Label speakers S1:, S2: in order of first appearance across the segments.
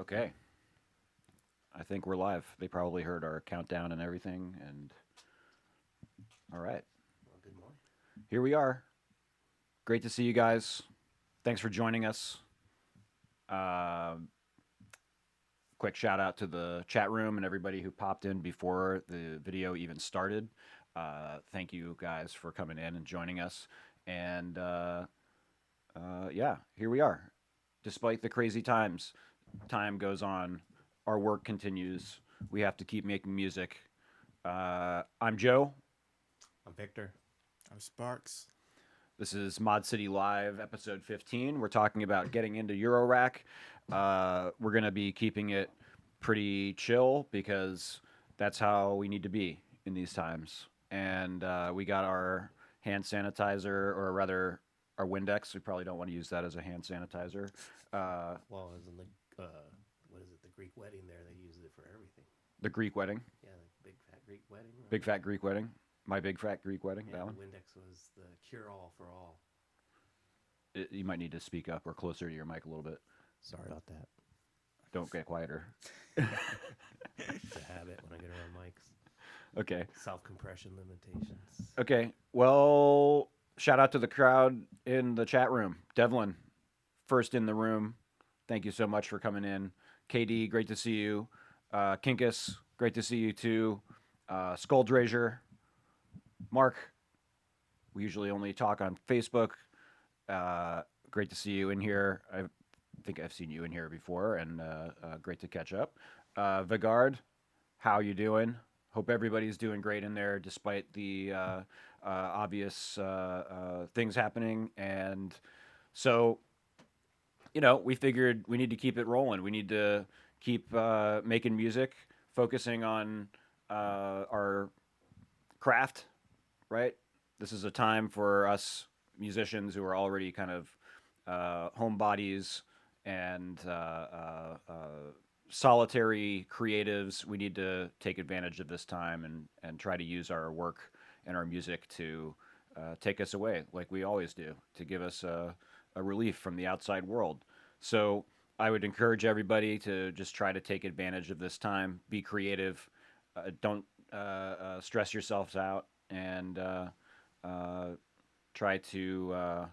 S1: Okay, I think we're live. They probably heard our countdown and everything. And all right,
S2: Well, good morning.
S1: here we are. Great to see you guys. Thanks for joining us. Uh, Quick shout out to the chat room and everybody who popped in before the video even started. Thank you guys for coming in and joining us. And yeah, here we are. Despite the crazy times, time goes on, our work continues. We have to keep making music. I'm Joe.
S2: I'm Victor.
S3: I'm Sparks.
S1: This is Mod City Live, episode 15. We're talking about getting into Eurorack. We're going to be keeping it pretty chill because that's how we need to be in these times. And we got our hand sanitizer, or rather, our Windex. We probably don't want to use that as a hand sanitizer. Uh,
S2: Well, as in what is it? The Greek wedding there, they used it for everything.
S1: the Greek wedding,
S2: Yeah, the big fat Greek wedding.
S1: big
S2: Remember
S1: fat
S2: that?
S1: Greek wedding, my big fat Greek wedding.
S2: Yeah,
S1: That
S2: the
S1: one.
S2: Windex was the cure all for all.
S1: You might need to speak up or closer to your mic a little bit.
S2: Sorry about that.
S1: Don't get quieter.
S2: It's a habit when I get around mics.
S1: Okay.
S2: Self compression limitations.
S1: Okay. Well, shout out to the crowd in the chat room. Devlin, first in the room. Thank you so much for coming in. KD, great to see you. Kinkus, great to see you too. Skulldrazier, Mark, we usually only talk on Facebook. Great to see you in here. I think I've seen you in here before, and great to catch up. Vigard, how you doing? Hope everybody's doing great in there, despite the obvious things happening. And so, we figured we need to keep it rolling. We need to keep making music, focusing on our craft, right? This is a time for us musicians who are already kind of homebodies and solitary creatives. We need to take advantage of this time and try to use our work and our music to take us away, like we always do, to give us a relief from the outside world. So I would encourage everybody to just try to take advantage of this time, be creative, don't stress yourselves out, and uh, try to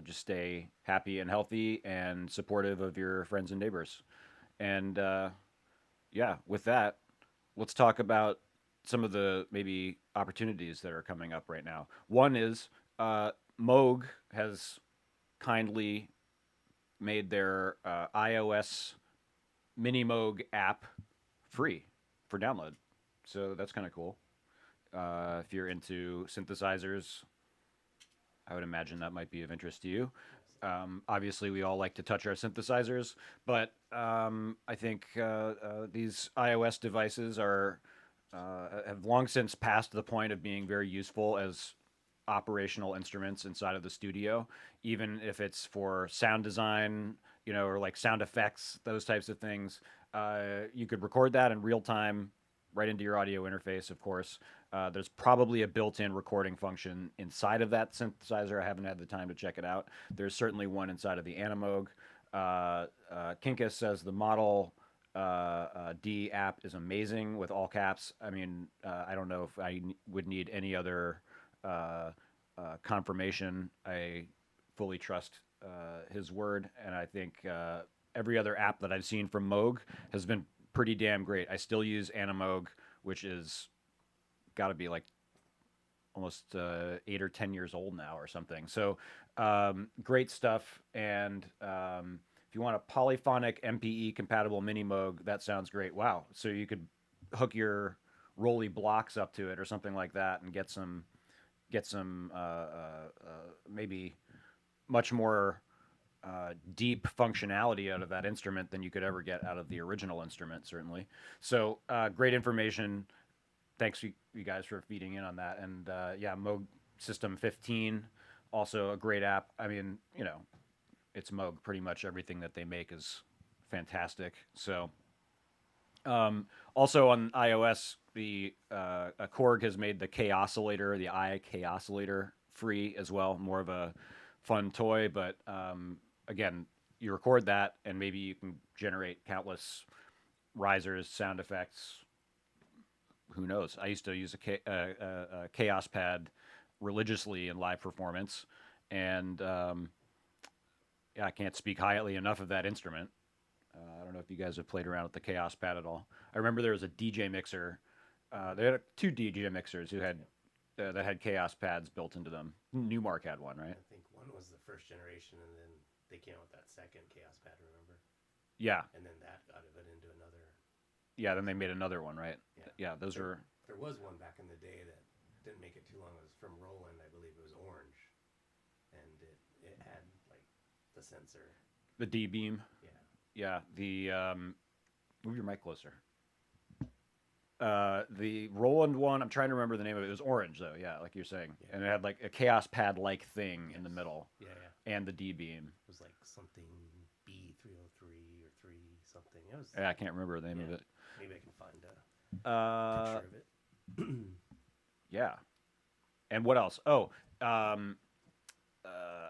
S1: just stay happy and healthy and supportive of your friends and neighbors. And yeah, with that, let's talk about some of the maybe opportunities that are coming up right now. One is Moog has kindly made their iOS Mini Moog app free for download. So that's kind of cool. If you're into synthesizers, I would imagine that might be of interest to you. Obviously, we all like to touch our synthesizers, but I think these iOS devices are have long since passed the point of being very useful as operational instruments inside of the studio, even if it's for sound design, or like sound effects, those types of things. You could record that in real time right into your audio interface, of course. There's probably a built-in recording function inside of that synthesizer. I haven't had the time to check it out. There's certainly one inside of the Animoog. Kinkus says the Model D app is amazing with all caps. I mean, I don't know if would need any other uh, confirmation. I fully trust his word, and I think every other app that I've seen from Moog has been pretty damn great. I still use Animoog, which is got to be like almost 8 or 10 years old now or something. So great stuff. And if you want a polyphonic MPE compatible mini Moog, that sounds great. Wow. So you could hook your Rolly blocks up to it or something like that and get some maybe much more deep functionality out of that instrument than you could ever get out of the original instrument, certainly. So great information. Thanks you guys for feeding in on that. And yeah, Moog System 15, also a great app. I mean, it's Moog. Pretty much everything that they make is fantastic. So also on iOS, the Korg has made the K oscillator, the K oscillator, free as well. More of a fun toy, but again, you record that, and maybe you can generate countless risers, sound effects. Who knows? I used to use a chaos pad religiously in live performance, and yeah, I can't speak highly enough of that instrument. I don't know if you guys have played around with the chaos pad at all. I remember there was a DJ mixer. They had two DJ mixers who had that had chaos pads built into them. Newmark had one, right?
S2: I think one was the first generation, and then they came out with that second Chaos Pad. Remember?
S1: Yeah,
S2: And then that got it into another.
S1: yeah. Then they made another one, right?
S2: Yeah.
S1: Yeah, those
S2: There,
S1: were
S2: there was one back in the day that didn't make it too long. It was from Roland, I believe. It was orange, and it had like the sensor.
S1: the D beam.
S2: Yeah.
S1: Yeah, the move your mic closer. The Roland one, I'm trying to remember the name of it. It was orange though, yeah, like you're saying,
S2: Yeah.
S1: and it had like a chaos pad like thing in the
S2: Yes.
S1: middle,
S2: Yeah, yeah.
S1: and the D beam.
S2: It was like something B303 or three something. It was.
S1: Yeah, I can't remember the name
S2: Yeah.
S1: of it.
S2: Maybe I can find a
S1: Uh,
S2: picture of it.
S1: yeah. And what else? Oh,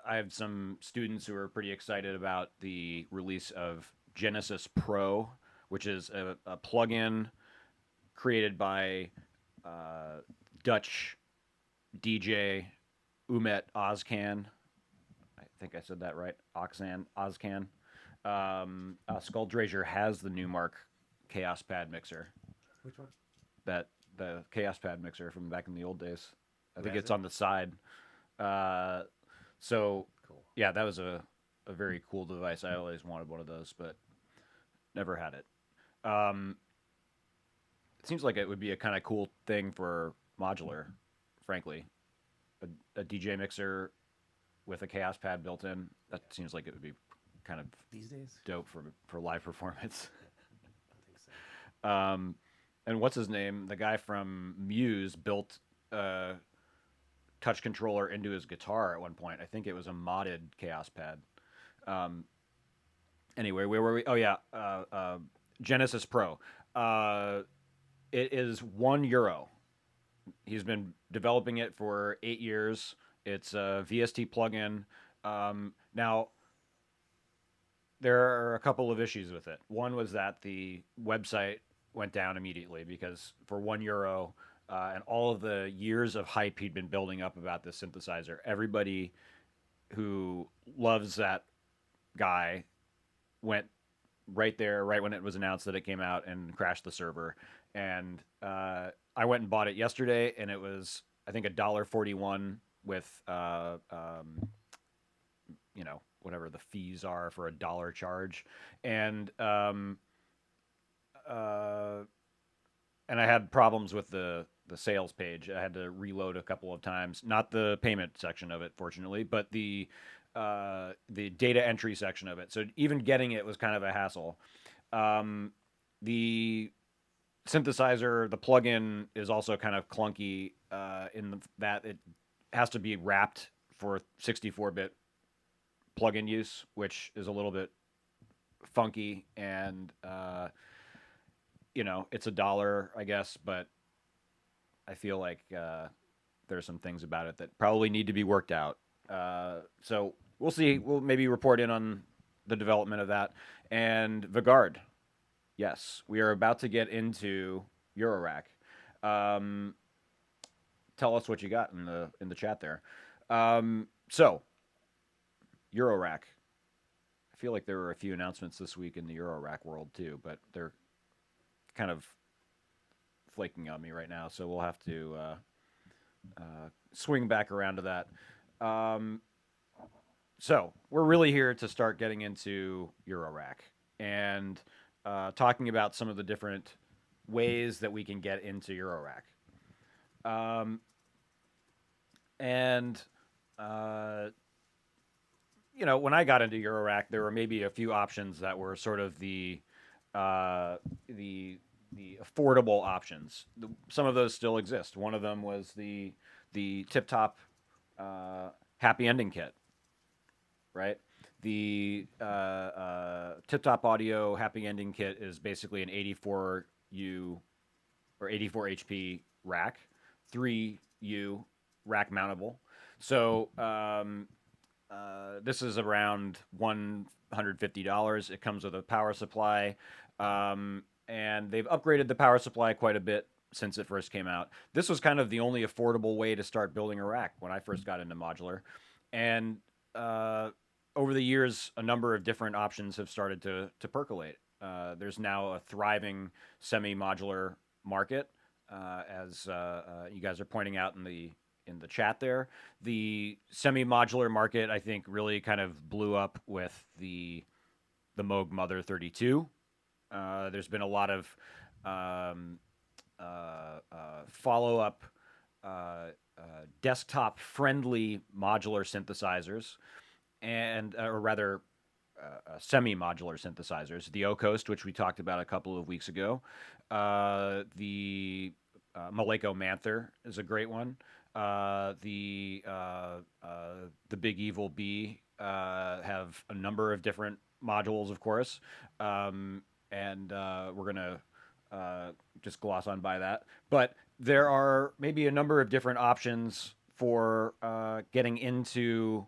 S1: I have some students who are pretty excited about the release of Genesis Pro, which is a plugin created by Dutch DJ Umet Ozcan. I think I said that right. Ozcan. Skull Drazier has the Newmark Chaos Pad mixer.
S2: Which one?
S1: That the Chaos Pad mixer from back in the old days. I
S2: Who
S1: think
S2: has
S1: it's
S2: it?
S1: on the side. So
S2: Cool.
S1: yeah, that was a very cool device. I always wanted one of those, but never had it. It seems like it would be a kind of cool thing for modular, frankly. A DJ mixer with a chaos pad built in. That seems like it would be kind of
S2: These days?
S1: dope for live performance.
S2: I think so.
S1: And what's his name? The guy from Muse built a touch controller into his guitar at one point. I think it was a modded chaos pad. Anyway, where were we? Oh yeah, Genesis Pro. It is €1. He's been developing it for 8 years. It's a VST plugin. Now, there are a couple of issues with it. One was that the website went down immediately because for €1 and all of the years of hype he'd been building up about this synthesizer, everybody who loves that guy went right there, right when it was announced that it came out, and crashed the server. And I went and bought it yesterday, and it was I think $1.41 with whatever the fees are for $1 charge, and uh, and I had problems with the sales page. I had to reload a couple of times. Not the payment section of it, fortunately, but the data entry section of it. So even getting it was kind of a hassle. The synthesizer, the plugin is also kind of clunky that it has to be wrapped for 64-bit plugin use, which is a little bit funky, and it's $1, I guess, but I feel like there's some things about it that probably need to be worked out. So we'll see. We'll maybe report in on the development of that. And Vigard, yes, we are about to get into Eurorack. Tell us what you got in the chat there. So Eurorack. I feel like there were a few announcements this week in the Eurorack world too, but they're kind of flaking on me right now, so we'll have to swing back around to that. So we're really here to start getting into Eurorack and talking about some of the different ways that we can get into Eurorack. And when I got into Eurorack, there were maybe a few options that were sort of the affordable options. Some of those still exist. One of them was the Tip Top Happy Ending Kit, right? The Tip Top Audio Happy Ending Kit is basically an 84U or 84 HP rack, 3U rack mountable. So this is around $150. It comes with a power supply, and they've upgraded the power supply quite a bit since it first came out. This was kind of the only affordable way to start building a rack when I first got into modular, and uh, over the years, a number of different options have started to percolate. There's now a thriving semi-modular market, as you guys are pointing out in the chat there. The semi-modular market, I think, really kind of blew up with the Moog Mother 32. There's been a lot of um, follow up desktop friendly modular synthesizers, and or rather semi modular synthesizers. The O Coast, which we talked about a couple of weeks ago, the Maleko Manther is a great one. The Big Evil Bee have a number of different modules, of course, and we're gonna just gloss on by that. But there are maybe a number of different options for getting into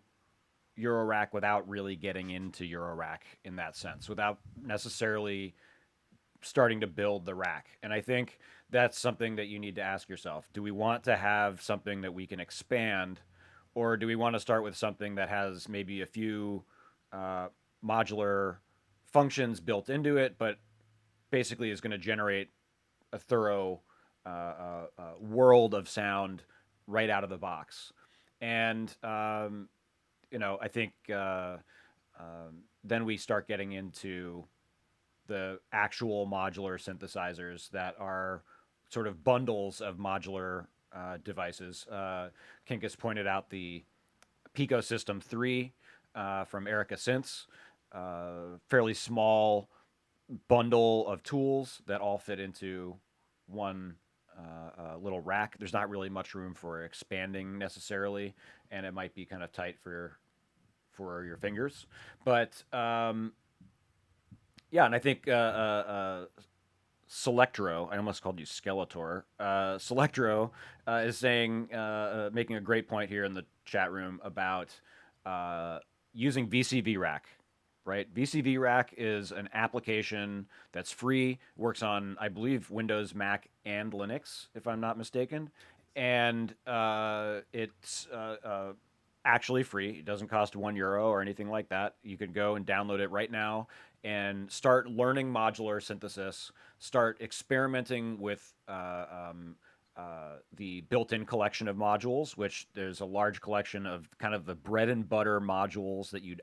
S1: Eurorack without really getting into Eurorack in that sense, without necessarily starting to build the rack. And I think that's something that you need to ask yourself. Do we want to have something that we can expand, or do we want to start with something that has maybe a few uh, modular functions built into it, but basically is going to generate a thorough world of sound right out of the box? And I think then we start getting into the actual modular synthesizers that are sort of bundles of modular devices. Kinkus pointed out the Pico System 3 from Erica Synths, fairly small bundle of tools that all fit into one little rack. There's not really much room for expanding necessarily, and it might be kind of tight for your fingers. But yeah, and I think Selectro, I almost called you Skeletor. Selectro is saying, making a great point here in the chat room about uh, using VCV Rack. Right, VCV Rack is an application that's free, works on, I believe, Windows, Mac, and Linux, if I'm not mistaken, and it's actually free. It doesn't cost €1 or anything like that. You could go and download it right now and start learning modular synthesis, start experimenting with the built-in collection of modules, which there's a large collection of kind of the bread and butter modules that you'd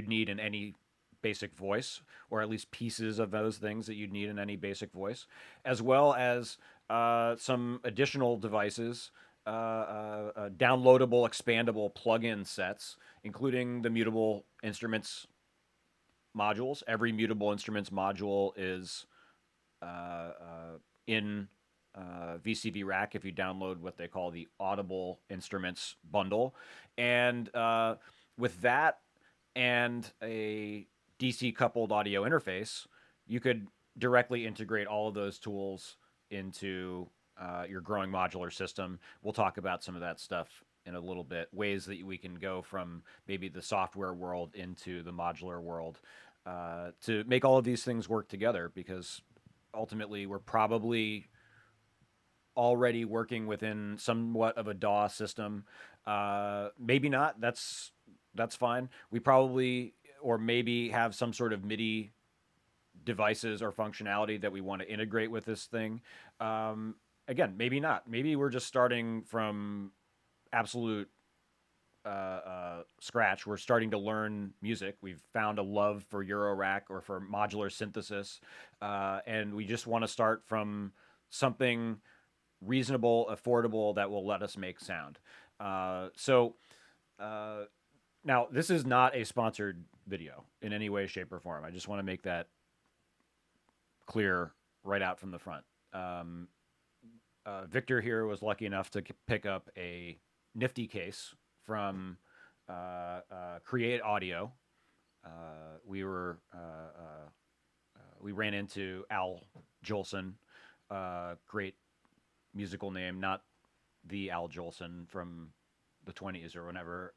S1: need in any basic voice, or at least pieces of those things that you'd need in any basic voice, as well as some additional devices, downloadable, expandable plug-in sets, including the mutable instruments modules. Every mutable instruments module is in VCV Rack if you download what they call the Audible Instruments bundle. And with that and a DC coupled audio interface, you could directly integrate all of those tools into your growing modular system. We'll talk about some of that stuff in a little bit, ways that we can go from maybe the software world into the modular world to make all of these things work together, because ultimately we're probably already working within somewhat of a DAW system. Maybe not. That's fine. We probably or maybe have some sort of MIDI devices or functionality that we want to integrate with this thing. Again, maybe not. Maybe we're just starting from absolute scratch. We're starting to learn music. We've found a love for Eurorack or for modular synthesis, and we just want to start from something reasonable, affordable that will let us make sound. So now, this is not a sponsored video in any way, shape, or form. I just want to make that clear right out from the front. Viktor here was lucky enough to pick up a Nifty case from Create Audio. We ran into Al Jolson, great musical name, not the Al Jolson from the 20s or whatever,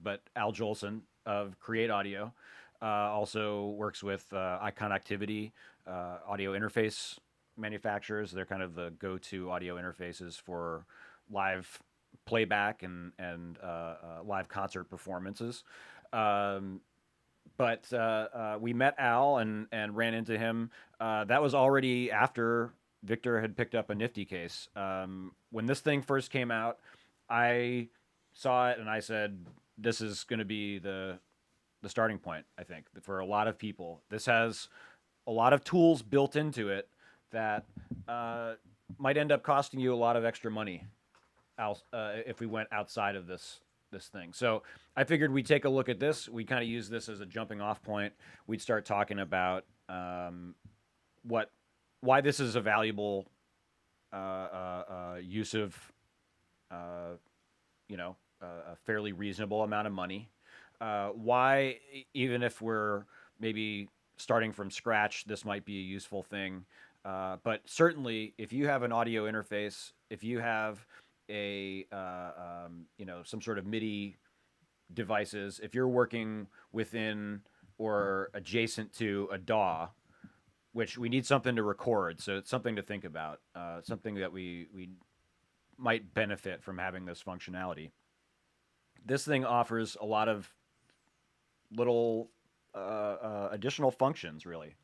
S1: but Al Jolson of Create Audio. Also works with Icon Activity audio interface manufacturers. They're kind of the go-to audio interfaces for live playback and live concert performances. Um, but we met Al and ran into him. That was already after Viktor had picked up a Nifty case. When this thing first came out, I saw it and I said, "This is going to be the starting point." I think for a lot of people, this has a lot of tools built into it that might end up costing you a lot of extra money if we went outside of this thing. So I figured we'd take a look at this. We kind of use this as a jumping off point. We'd start talking about what why this is a valuable use of a fairly reasonable amount of money. Why even if we're maybe starting from scratch, this might be a useful thing. But certainly, if you have an audio interface, if you have some sort of MIDI devices, if you're working within or adjacent to a DAW, which we need something to record, so it's something to think about, something that we might benefit from having this functionality. This thing offers a lot of little additional functions, really.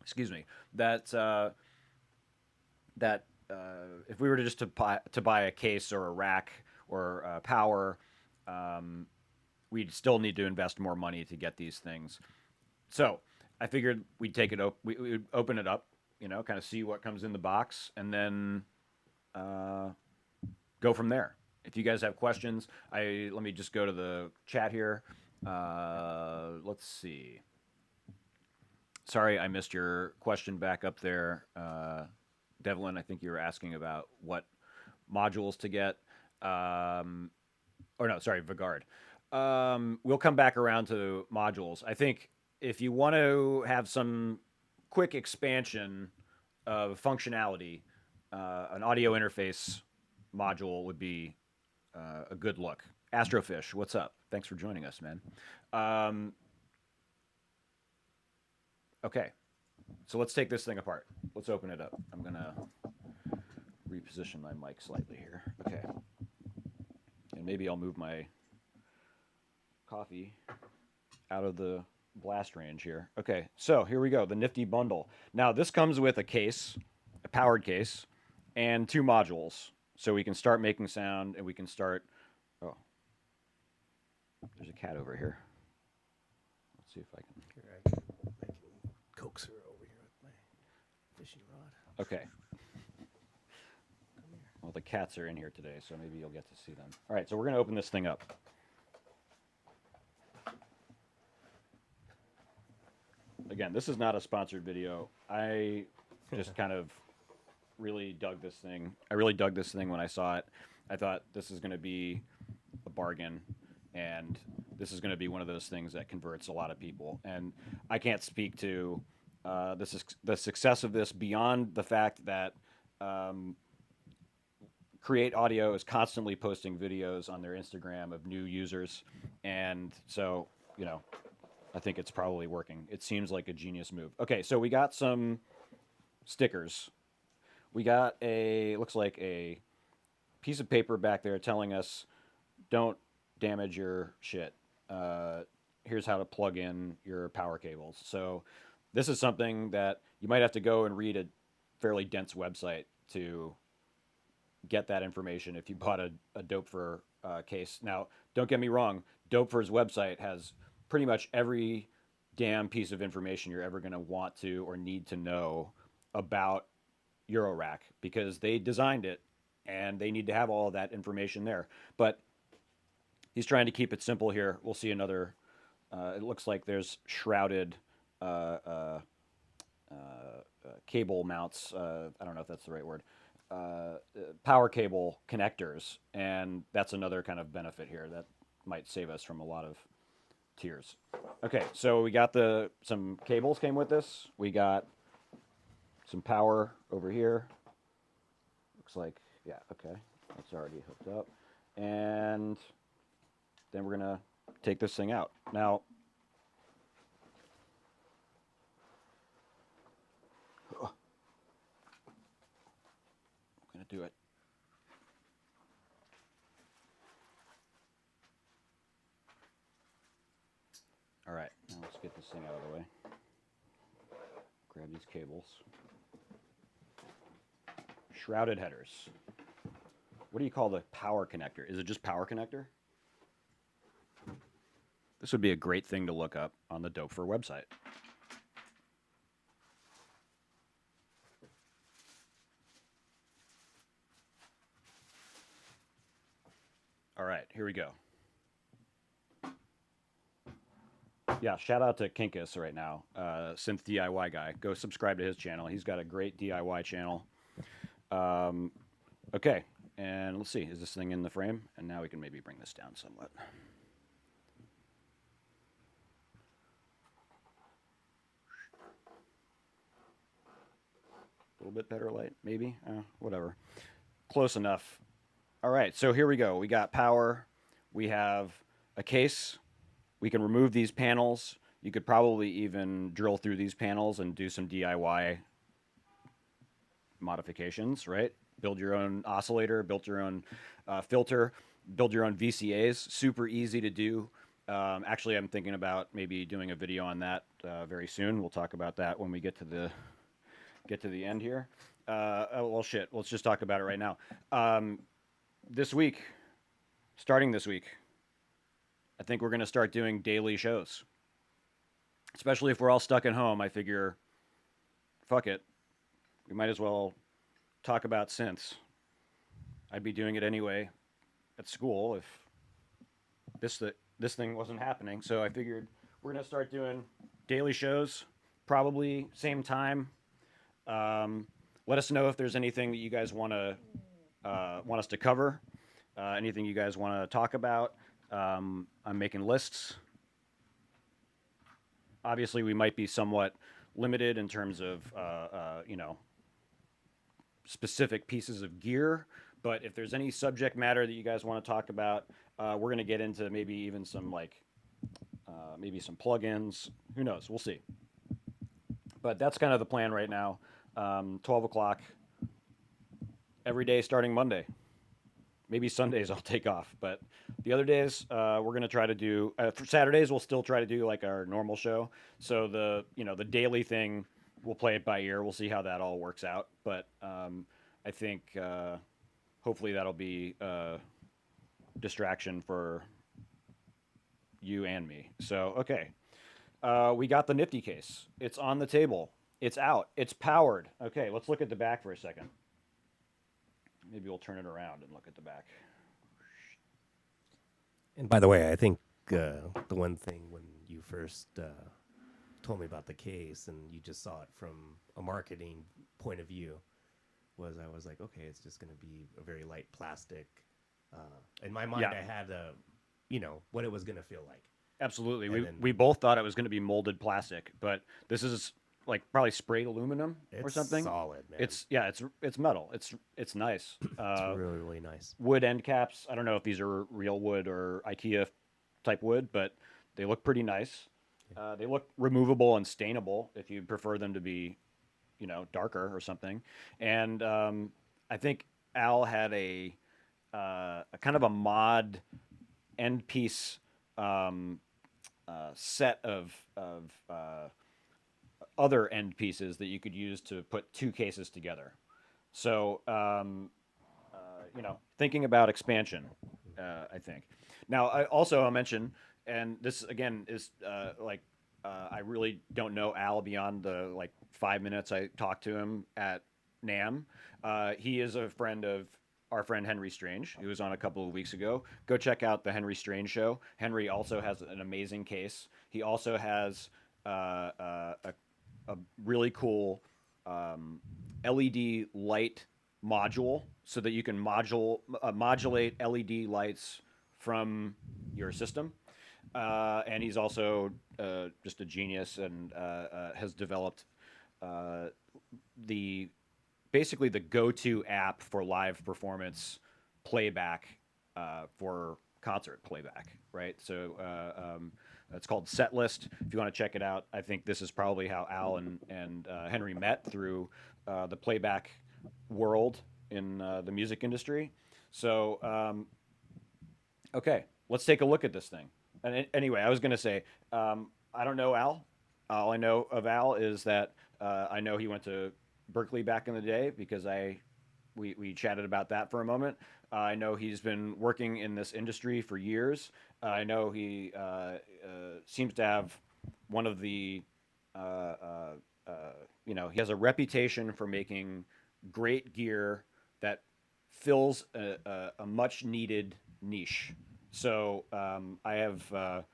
S1: Excuse me. That if we were to just to buy a case or a rack or power, um, we'd still need to invest more money to get these things. So I figured we'd take it we would open it up, kind of see what comes in the box, and then uh, go from there. If you guys have questions, let me just go to the chat here. Let's see. Sorry, I missed your question back up there, Devlin. I think you were asking about what modules to get. Or no, sorry, Vigard. We'll come back around to modules. I think if you want to have some quick expansion of functionality, an audio interface module would be a good look. Astrofish, what's up? Thanks for joining us, man. Um, okay, so let's take this thing apart. Let's open it up. I'm gonna reposition my mic slightly here. Okay, and maybe I'll move my coffee out of the blast range here. Okay, so here we go, the Nifty bundle. Now this comes with a case, a powered case, and two modules. So we can start making sound and we can start. Oh, there's a cat over here. Let's see if I can.
S2: Here, I can coax her over here with my fishing rod.
S1: Okay. Well, the cats are in here today, so maybe you'll get to see them. All right, so we're going to open this thing up. Again, this is not a sponsored video. I just kind of really dug this thing. I really dug this thing when I saw it. I thought this is going to be a bargain, and this is going to be one of those things that converts a lot of people. And I can't speak to the success of this beyond the fact that Create Audio is constantly posting videos on their Instagram of new users, and so I think it's probably working. It seems like a genius move. Okay, so we got some stickers. We got looks like a piece of paper back there telling us don't damage your shit. Here's how to plug in your power cables. So this is something that you might have to go and read a fairly dense website to get that information if you bought a Dopefer case. Now, don't get me wrong, Dopefer's website has pretty much every damn piece of information you're ever going to want to or need to know about Eurorack because they designed it and they need to have all of that information there. But he's trying to keep it simple here. We'll see another. It looks like there's shrouded cable mounts. I don't know if that's the right word. Power cable connectors, and that's another kind of benefit here that might save us from a lot of tears. Okay, so we got some cables came with this. We got some power over here. Looks like, yeah, okay, that's already hooked up. And then we're gonna take this thing out. Now, I'm going to do it. All right, now let's get this thing out of the way. Grab these cables. Shrouded headers. What do you call the power connector? Is it just power connector? This would be a great thing to look up on the Dopefer website. All right, here we go. Yeah, shout out to Kinkus right now, Synth DIY guy. Go subscribe to his channel. He's got a great DIY channel. Okay, and let's see. Is this thing in the frame? And now we can maybe bring this down somewhat. A little bit better light, maybe? Whatever. Close enough. All right, so here we go. We got power. We have a case. We can remove these panels. You could probably even drill through these panels and do some DIY modifications, right? Build your own oscillator, build your own filter, build your own VCAs. Super easy to do. Actually, I'm thinking about maybe doing a video on that very soon. We'll talk about that when we get to the end here. Well, shit. Let's just talk about it right now. Starting this week, I think we're going to start doing daily shows. Especially if we're all stuck at home, I figure, fuck it. We might as well talk about synths. I'd be doing it anyway at school if this thing wasn't happening. So I figured we're going to start doing daily shows, probably same time. Let us know if there's anything that you guys want us to cover, anything you guys want to talk about. I'm making lists. Obviously, we might be somewhat limited in terms of specific pieces of gear. But if there's any subject matter that you guys want to talk about, we're going to get into maybe even some maybe some plugins. Who knows? We'll see. But that's kind of the plan right now. 12 o'clock every day starting Monday. Maybe Sundays I'll take off, but the other days we're going to try to do. For Saturdays we'll still try to do like our normal show. So the daily thing we'll play it by ear. We'll see how that all works out. But I think hopefully that'll be a distraction for you and me. So okay, we got the Nifty case. It's on the table. It's out. It's powered. Okay, let's look at the back for a second. Maybe we'll turn it around and look at the back.
S2: And by the way, I think the one thing when you first told me about the case and you just saw it from a marketing point of view was I was like, okay, it's just going to be a very light plastic. In my mind,
S1: Yeah.
S2: I had what it was going to feel like.
S1: Absolutely.
S2: And
S1: We both thought it was going to be molded plastic, but this is like probably sprayed aluminum or
S2: It's
S1: something.
S2: solid, man.
S1: It's metal. It's nice.
S2: It's really, really nice.
S1: Wood end caps. I don't know if these are real wood or IKEA type wood, but they look pretty nice. They look removable and stainable if you prefer them to be, darker or something. And I think Al had a kind of a mod end piece set of other end pieces that you could use to put two cases together. So, thinking about expansion, I think. Now, I'll mention, and this again is I really don't know Al beyond the 5 minutes I talked to him at NAMM. He is a friend of our friend Henry Strange, who was on a couple of weeks ago. Go check out the Henry Strange show. Henry also has an amazing case. He also has a really cool LED light module so that you can modulate LED lights from your system. And he's also just a genius and has developed basically the go-to app for live performance playback for concert playback, right? So it's called Set List. If you want to check it out, I think this is probably how Al and Henry met through the playback world in the music industry. So okay, let's take a look at this thing. And anyway, I was going to say, I don't know Al. All I know of Al is that I know he went to Berkeley back in the day because we chatted about that for a moment. I know he's been working in this industry for years. I know he seems to have one of the, uh, uh, uh, he has a reputation for making great gear that fills a much needed niche. So I have.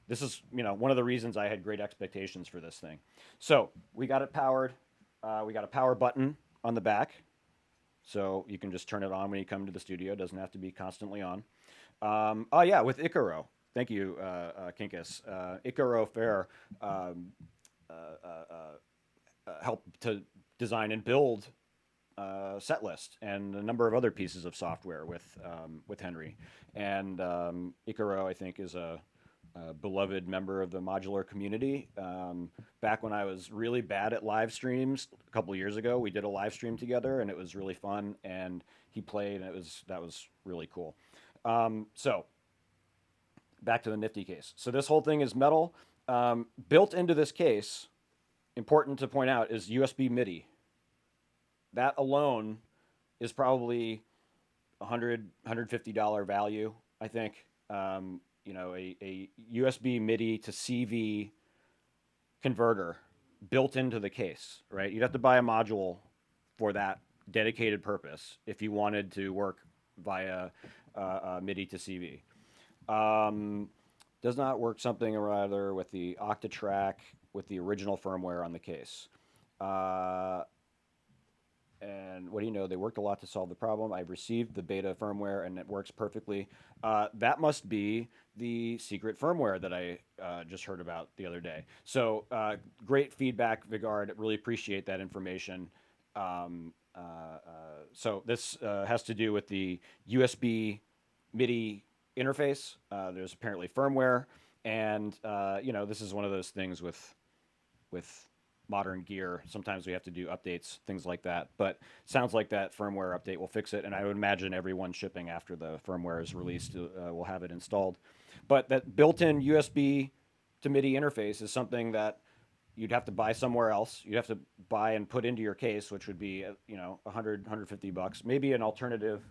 S1: This is one of the reasons I had great expectations for this thing. So we got it powered. We got a power button on the back, so you can just turn it on when you come to the studio. It doesn't have to be constantly on. Oh yeah, with Icaro. Thank you, Kinkus. Icaro Fair helped to design and build set list and a number of other pieces of software with Henry. And Icaro, I think, is a beloved member of the modular community. Back when I was really bad at live streams a couple of years ago, we did a live stream together, and it was really fun. And he played, and that was really cool. So back to the Nifty case. So this whole thing is metal. Built into this case, important to point out, is USB MIDI. That alone is probably $150 value, I think. A USB MIDI to CV converter built into the case, right? You'd have to buy a module for that dedicated purpose if you wanted to work via MIDI to CV. Does not work something or other with the Octatrack with the original firmware on the case. And what do you know? They worked a lot to solve the problem. I've received the beta firmware and it works perfectly. That must be the secret firmware that I just heard about the other day. So great feedback, Vigard. Really appreciate that information. So this has to do with the USB MIDI interface. There's apparently firmware, and this is one of those things with modern gear. Sometimes we have to do updates, things like that. But sounds like that firmware update will fix it, and I would imagine everyone shipping after the firmware is released will have it installed. But that built-in USB to MIDI interface is something that you'd have to buy somewhere else. You'd have to buy and put into your case, which would be $150. Maybe an alternative.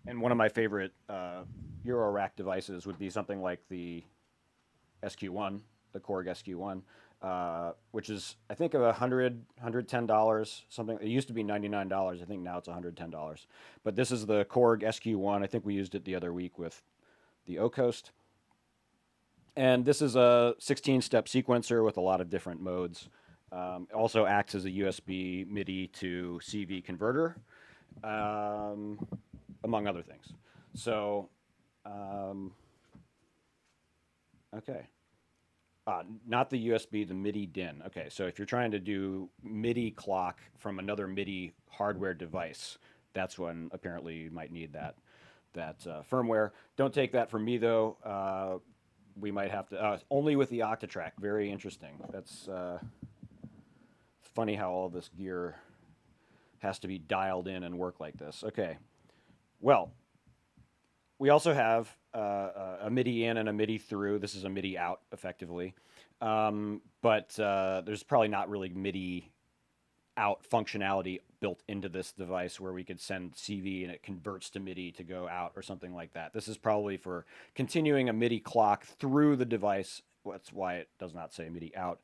S1: And one of my favorite Eurorack devices would be something like the SQ1, the Korg SQ1. Which is, I think, $110, something. It used to be $99. I think now it's $110. But this is the Korg SQ1. I think we used it the other week with the O-Coast. And this is a 16-step sequencer with a lot of different modes. It also acts as a USB MIDI to CV converter, among other things. So, okay. Not the USB, the MIDI DIN. Okay, so if you're trying to do MIDI clock from another MIDI hardware device, that's when apparently you might need that firmware. Don't take that from me though. We might have to only with the Octatrack. Very interesting. That's funny how all this gear has to be dialed in and work like this. Okay, well. We also have a MIDI in and a MIDI through. This is a MIDI out, effectively. But there's probably not really MIDI out functionality built into this device where we could send CV and it converts to MIDI to go out or something like that. This is probably for continuing a MIDI clock through the device. That's why it does not say MIDI out.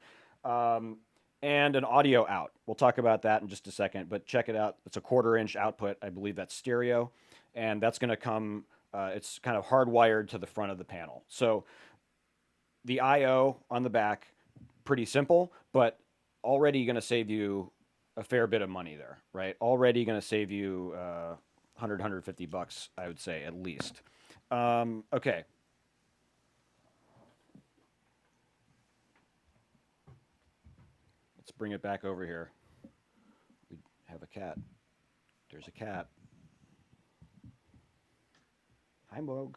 S1: And an audio out. We'll talk about that in just a second, but check it out. It's a 1/4-inch output. I believe that's stereo. And that's going to come... it's kind of hardwired to the front of the panel. So the I/O on the back, pretty simple, but already going to save you a fair bit of money there, right? Already going to save you $150, I would say, at least. Okay. Let's bring it back over here. We have a cat. There's a cat. Hi, Moog.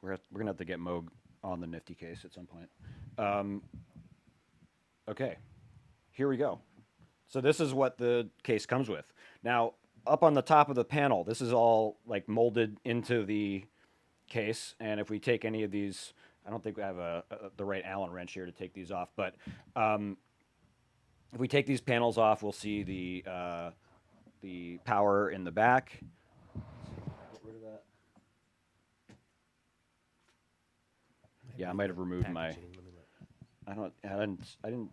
S1: We're gonna have to get Moog on the Nifty case at some point. Um, okay, here we go. So this is what the case comes with. Now, up on the top of the panel, this is all like molded into the case. And if we take any of these, I don't think we have the right Allen wrench here to take these off. But um, if we take these panels off, we'll see the power in the back. Get rid of that. Yeah, I might have removed my. I didn't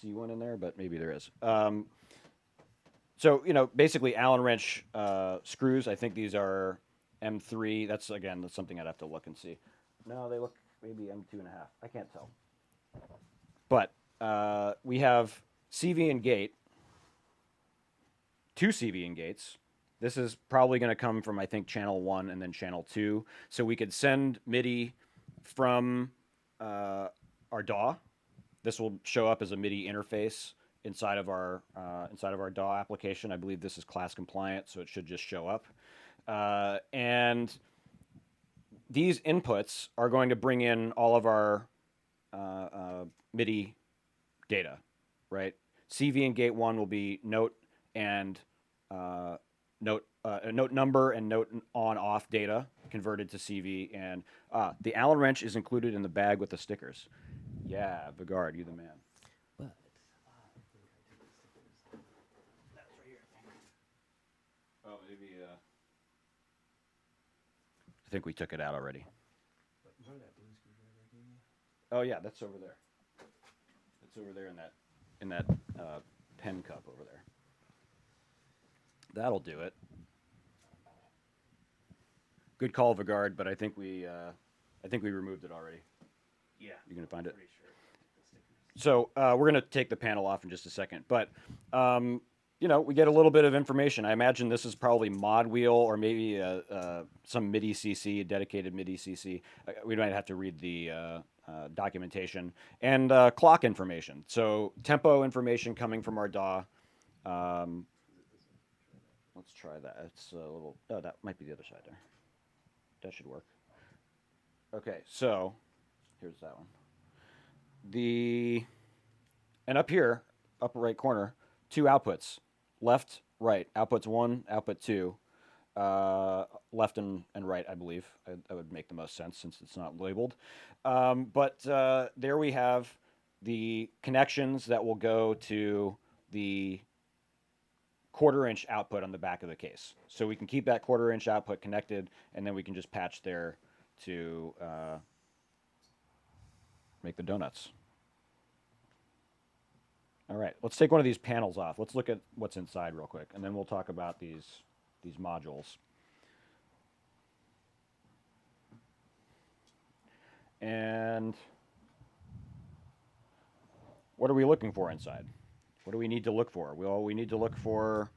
S1: see one in there, but maybe there is. So basically Allen wrench screws. I think these are M3. That's something I'd have to look and see. No, they look maybe M2.5. I can't tell. But we have CV and gate, two CV and gates. This is probably going to come from, I think, channel 1 and then channel 2. So we could send MIDI from our DAW. This will show up as a MIDI interface inside of our DAW application. I believe this is class compliant, so it should just show up. And these inputs are going to bring in all of our MIDI data, right? CV and gate 1 will be note and note number and note on off data converted to CV. And the Allen wrench is included in the bag with the stickers. Yeah, Vigard, you the man.
S2: But
S1: Oh, maybe. I think we took it out already. Oh yeah, that's over there. It's over there in that pen cup over there. That'll do it. Good call, Vigard, but I think we removed it already.
S2: yeah,
S1: You gonna find it?
S2: pretty sure.
S1: So we're gonna take the panel off in just a second, but we get a little bit of information. I imagine this is probably mod wheel or maybe some MIDI CC, a dedicated MIDI CC. We might have to read the documentation and clock information. So tempo information coming from our DAW. Let's try that. It's a little. Oh, that might be the other side there. That should work. Okay, so here's that one. And up here, upper right corner, two outputs, left, right. Outputs 1, output 2, left and right, I believe. That would make the most sense since it's not labeled. But there we have the connections that will go to the 1/4-inch output on the back of the case. So we can keep that 1/4-inch output connected, and then we can just patch there to make the donuts. All right, let's take one of these panels off. Let's look at what's inside real quick, and then we'll talk about these modules. And what are we looking for inside? What do we need to look for? Well, we need to look for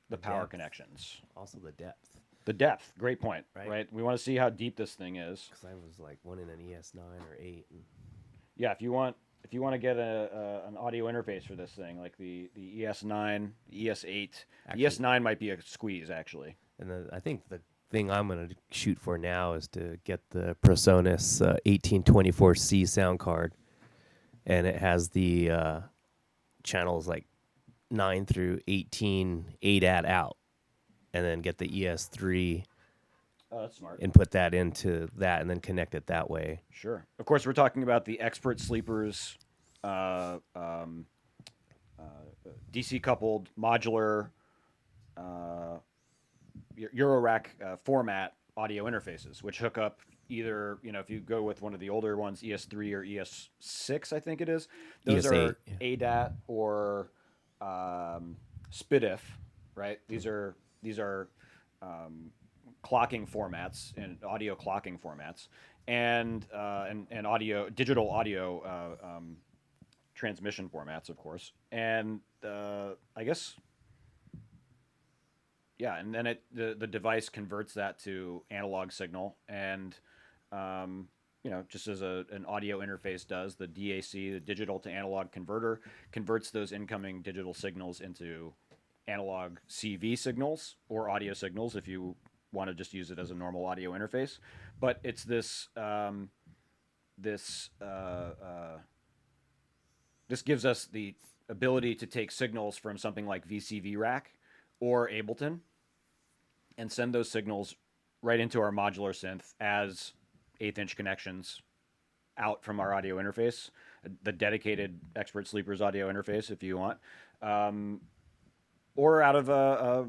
S1: the power
S2: depth.
S1: Connections.
S2: Also the depth.
S1: The depth, great point,
S2: Right.
S1: right? We want to see how deep this thing is.
S2: Because I was like one in an ES9 or 8. And
S1: Yeah, if you want to get an audio interface for this thing, like the ES9, the ES8,
S2: Actually-
S1: the ES9 might be a squeeze actually.
S2: And I think the thing I'm going to shoot for now is to get the PreSonus 1824C sound card. And it has the channels like 9 through 18 8-at out. And then get the ES3
S1: Oh, that's smart.
S2: and put that into that and then connect it that way.
S1: Sure. Of course, we're talking about the Expert Sleepers DC coupled modular Eurorack format audio interfaces, which hook up either, if you go with one of the older ones, ES3 or ES6, I think it is. Those
S2: ES8,
S1: are ADAT or SPDIF, right? These are clocking formats and audio clocking formats, and digital audio transmission formats, of course. And I guess, yeah, and then the device converts that to analog signal, and just as an audio interface does, the DAC, the digital to analog converter, converts those incoming digital signals into analog CV signals or audio signals if you want to just use it as a normal audio interface. But it's this this gives us the ability to take signals from something like VCV Rack or Ableton and send those signals right into our modular synth as eighth-inch connections out from our audio interface, the dedicated Expert Sleepers audio interface, if you want, um, or out of a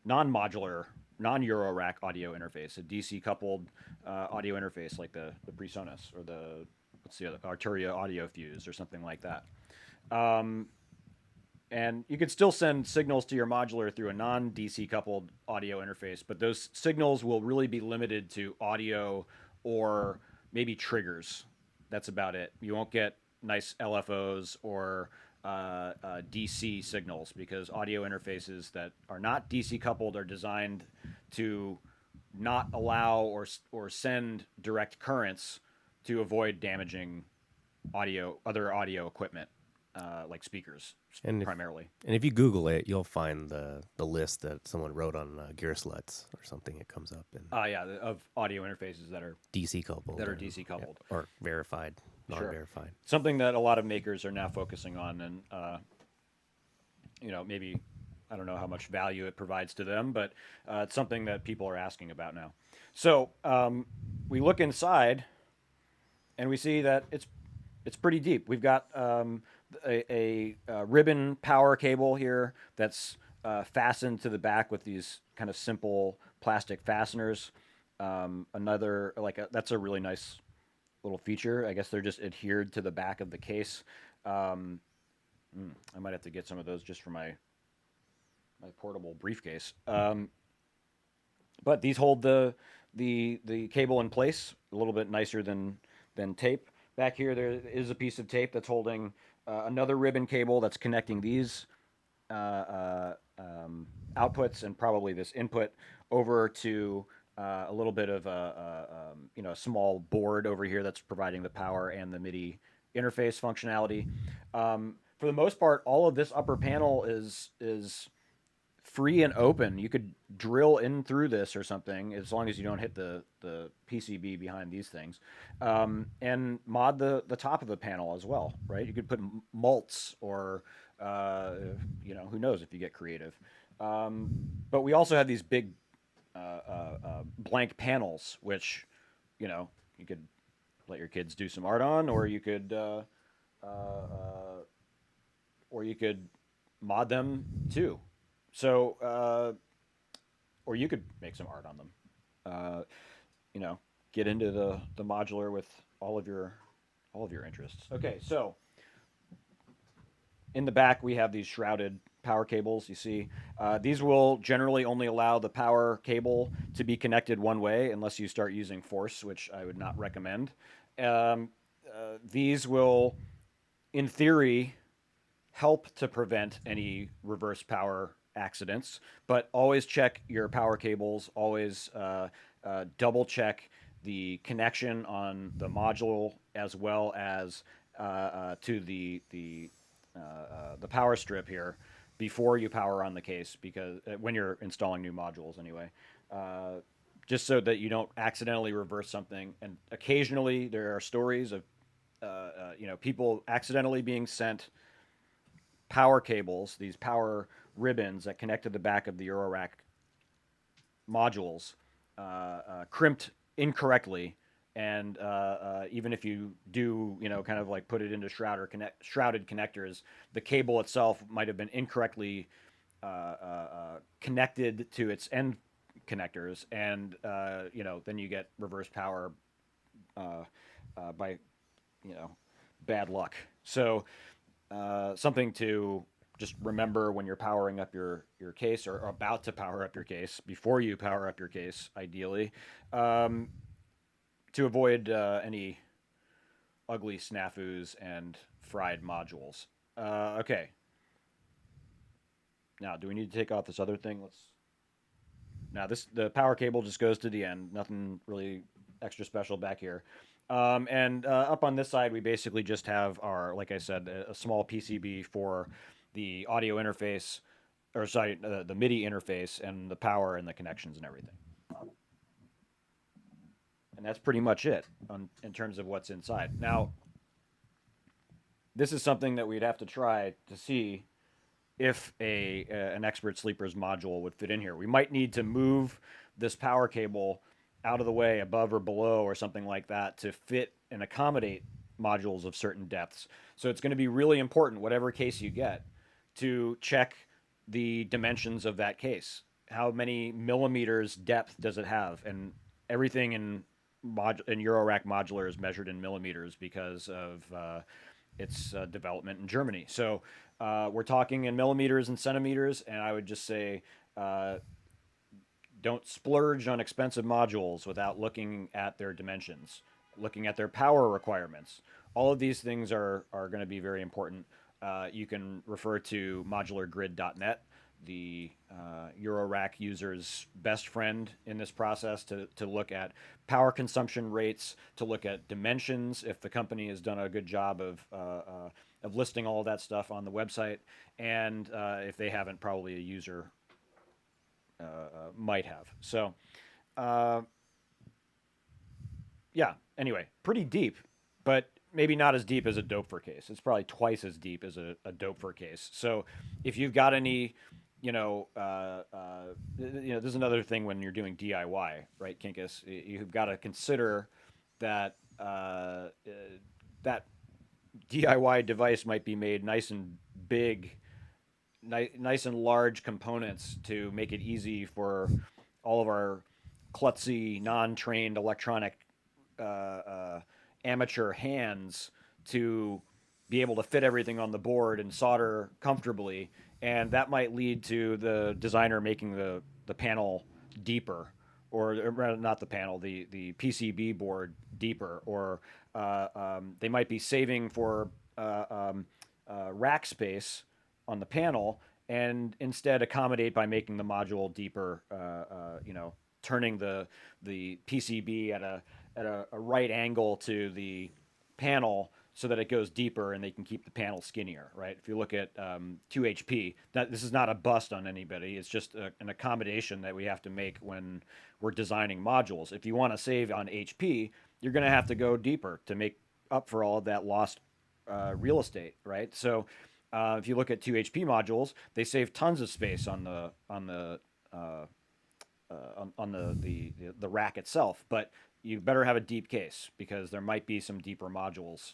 S1: non-modular, non-Eurorack audio interface, a DC coupled audio interface like the PreSonus or the what's the other Arturia Audio Fuse or something like that. Um, and you could still send signals to your modular through a non-DC coupled audio interface, but those signals will really be limited to audio or maybe triggers. That's about it. You won't get nice LFOs or DC signals because audio interfaces that are not DC coupled are designed to not allow or send direct currents to avoid damaging other audio equipment, like speakers
S2: And if
S1: primarily.
S2: and if you Google it, you'll find the list that someone wrote on Gear Sluts or something. It comes up in
S1: Yeah, of audio interfaces that are
S2: DC coupled.
S1: DC coupled,
S2: or verified, non-verified.
S1: something that a lot of makers are now focusing on, and maybe I don't know how much value it provides to them, but it's something that people are asking about now. So we look inside, and we see that it's pretty deep. We've got a ribbon power cable here that's fastened to the back with these kind of simple plastic fasteners. That's a really nice little feature. I guess they're just adhered to the back of the case. I might have to get some of those just for my portable briefcase. But these hold the cable in place a little bit nicer than tape. Back here, there is a piece of tape that's holding another ribbon cable that's connecting these outputs and probably this input over to a little bit of a small board over here that's providing the power and the MIDI interface functionality. For the most part, all of this upper panel is free and open. You could drill in through this or something as long as you don't hit the PCB behind these things, and mod the top of the panel as well, right? You could put mults or who knows if you get creative. But we also have these big blank panels, which you could let your kids do some art on, or you could mod them too. So, or you could make some art on them. Get into the modular with all of your interests. Okay, so in the back we have these shrouded power cables. You see, these will generally only allow the power cable to be connected one way unless you start using force, which I would not recommend. These will, in theory, help to prevent any reverse power accidents, but always check your power cables. Always double check the connection on the module as well as to the power strip here before you power on the case, because when you're installing new modules anyway, just so that you don't accidentally reverse something. And occasionally there are stories of people accidentally being sent power cables, these power ribbons that connect to the back of the Eurorack modules, crimped incorrectly. And even if you do, kind of like put it into shrouded connectors, the cable itself might have been incorrectly connected to its end connectors, and then you get reverse power by bad luck. So something to just remember when you're powering up your case, or about to power up your case, before you power up your case, ideally, to avoid any ugly snafus and fried modules. Okay. Now, do we need to take off this other thing? Now, the power cable just goes to the end. Nothing really extra special back here. And up on this side, we basically just have like I said, a small PCB for the audio interface, or sorry, the MIDI interface and the power and the connections and everything. and that's pretty much it in terms of what's inside. Now, this is something that we'd have to try to see if an expert sleeper's module would fit in here. We might need to move this power cable out of the way above or below or something like that to fit and accommodate modules of certain depths. So it's going to be really important, whatever case you get, to check the dimensions of that case. How many millimeters depth does it have? And everything in Eurorack modular is measured in millimeters because of its development in Germany. So we're talking in millimeters and centimeters, and I would just say uh, don't splurge on expensive modules without looking at their dimensions, looking at their power requirements. All of these things are going to be very important. You can refer to modulargrid.net, the Eurorack user's best friend in this process, to look at power consumption rates, to look at dimensions, if the company has done a good job of listing all of that stuff on the website. And if they haven't, probably a user might have. So, uh, yeah, anyway, pretty deep, but maybe not as deep as a Doepfer case. It's probably twice as deep as a Doepfer case. So if you've got any, there's another thing when you're doing DIY, right, Kinkus? You've got to consider that that DIY device might be made nice and big, nice and large components to make it easy for all of our klutzy, non-trained electronic amateur hands to be able to fit everything on the board and solder comfortably, and that might lead to the designer making the panel deeper, or not the panel, the PCB board deeper, or they might be saving for rack space on the panel and instead accommodate by making the module deeper, turning the PCB at a right angle to the panel so that it goes deeper and they can keep the panel skinnier, right? If you look at 2HP, this is not a bust on anybody. It's just an accommodation that we have to make when we're designing modules. If you want to save on HP, you're going to have to go deeper to make up for all of that lost real estate, right? So if you look at 2HP modules, they save tons of space on the rack itself, but you better have a deep case because there might be some deeper modules,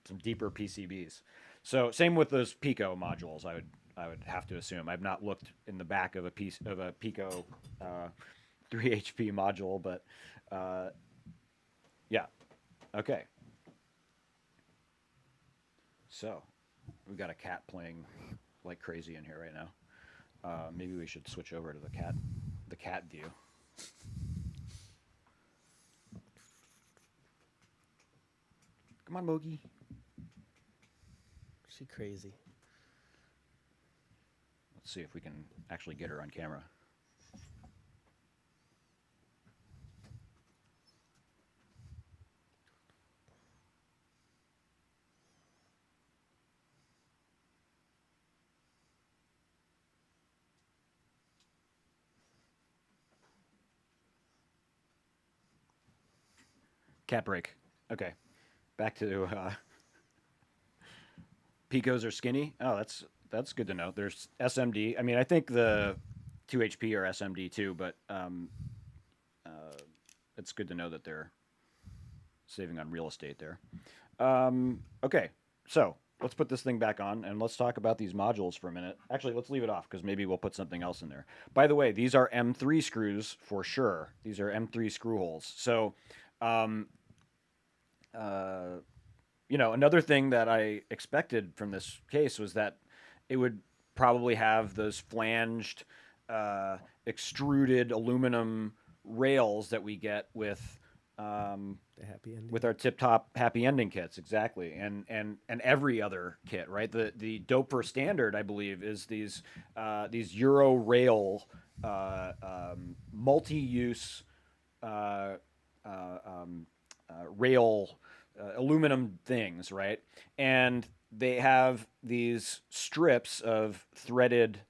S1: some deeper PCBs. So same with those Pico modules. I would have to assume. I've not looked in the back of a piece of a Pico 3HP module, but yeah. Okay. So we've got a cat playing like crazy in here right now. Maybe we should switch over to the cat view. Come on, Mogi.
S3: She crazy.
S1: Let's see if we can actually get her on camera. Cat break. Okay. Back to Picos are skinny. Oh, that's good to know. There's SMD. I mean, I think the 2HP are SMD too, but it's good to know that they're saving on real estate there. Okay, so let's put this thing back on and let's talk about these modules for a minute. Actually, let's leave it off because maybe we'll put something else in there. By the way, these are M3 screws for sure. These are M3 screw holes. So, another thing that I expected from this case was that it would probably have those flanged, extruded aluminum rails that we get with
S3: The happy ending.
S1: with our tip top happy ending kits, exactly, and every other kit, right? The Doepfer standard, I believe, is these Euro rail multi-use uh, rail aluminum things, right? And they have these strips of threaded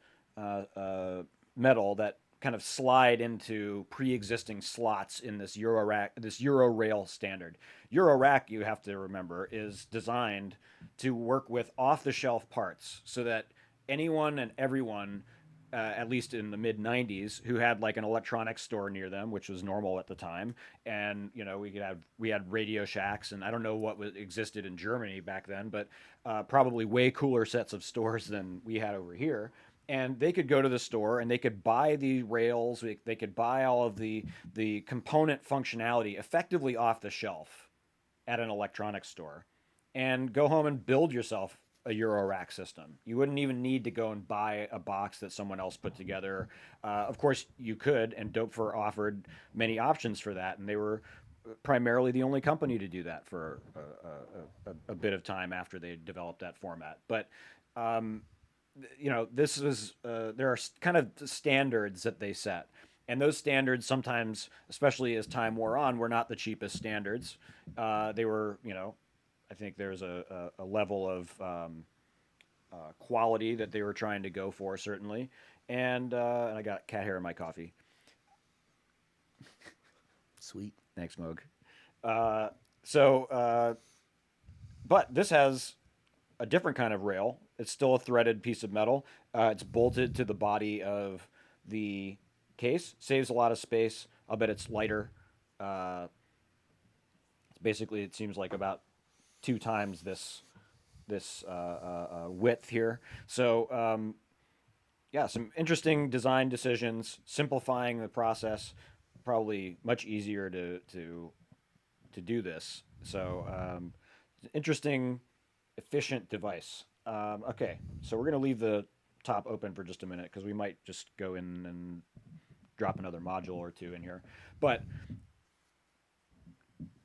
S1: metal that kind of slide into pre-existing slots in this Eurorack, this Eurorail standard. Eurorack, you have to remember, is designed to work with off-the-shelf parts so that anyone and everyone, at least in the mid 90s, who had like an electronics store near them, which was normal at the time. And, you know, we had Radio Shacks, and I don't know what existed in Germany back then, but probably way cooler sets of stores than we had over here. And they could go to the store and they could buy the rails, they could buy all of the component functionality effectively off the shelf at an electronics store and go home and build yourself a Eurorack system. You wouldn't even need to go and buy a box that someone else put together. Of course, you could, and Dopefer offered many options for that, and they were primarily the only company to do that for a bit of time after they developed that format. But you know, this was there are kind of standards that they set, and those standards sometimes, especially as time wore on, were not the cheapest standards. They were, you know, I think there's a level of quality that they were trying to go for, certainly. And I got cat hair in my coffee.
S3: Sweet.
S1: Thanks, Moog. But this has a different kind of rail. It's still a threaded piece of metal. It's bolted to the body of the case. Saves a lot of space. I'll bet it's lighter. Basically, it seems like about 2 times this width here. So yeah, some interesting design decisions, simplifying the process. Probably much easier to do this. So interesting, efficient device. Okay, so we're going to leave the top open for just a minute because we might just go in and drop another module or two in here. But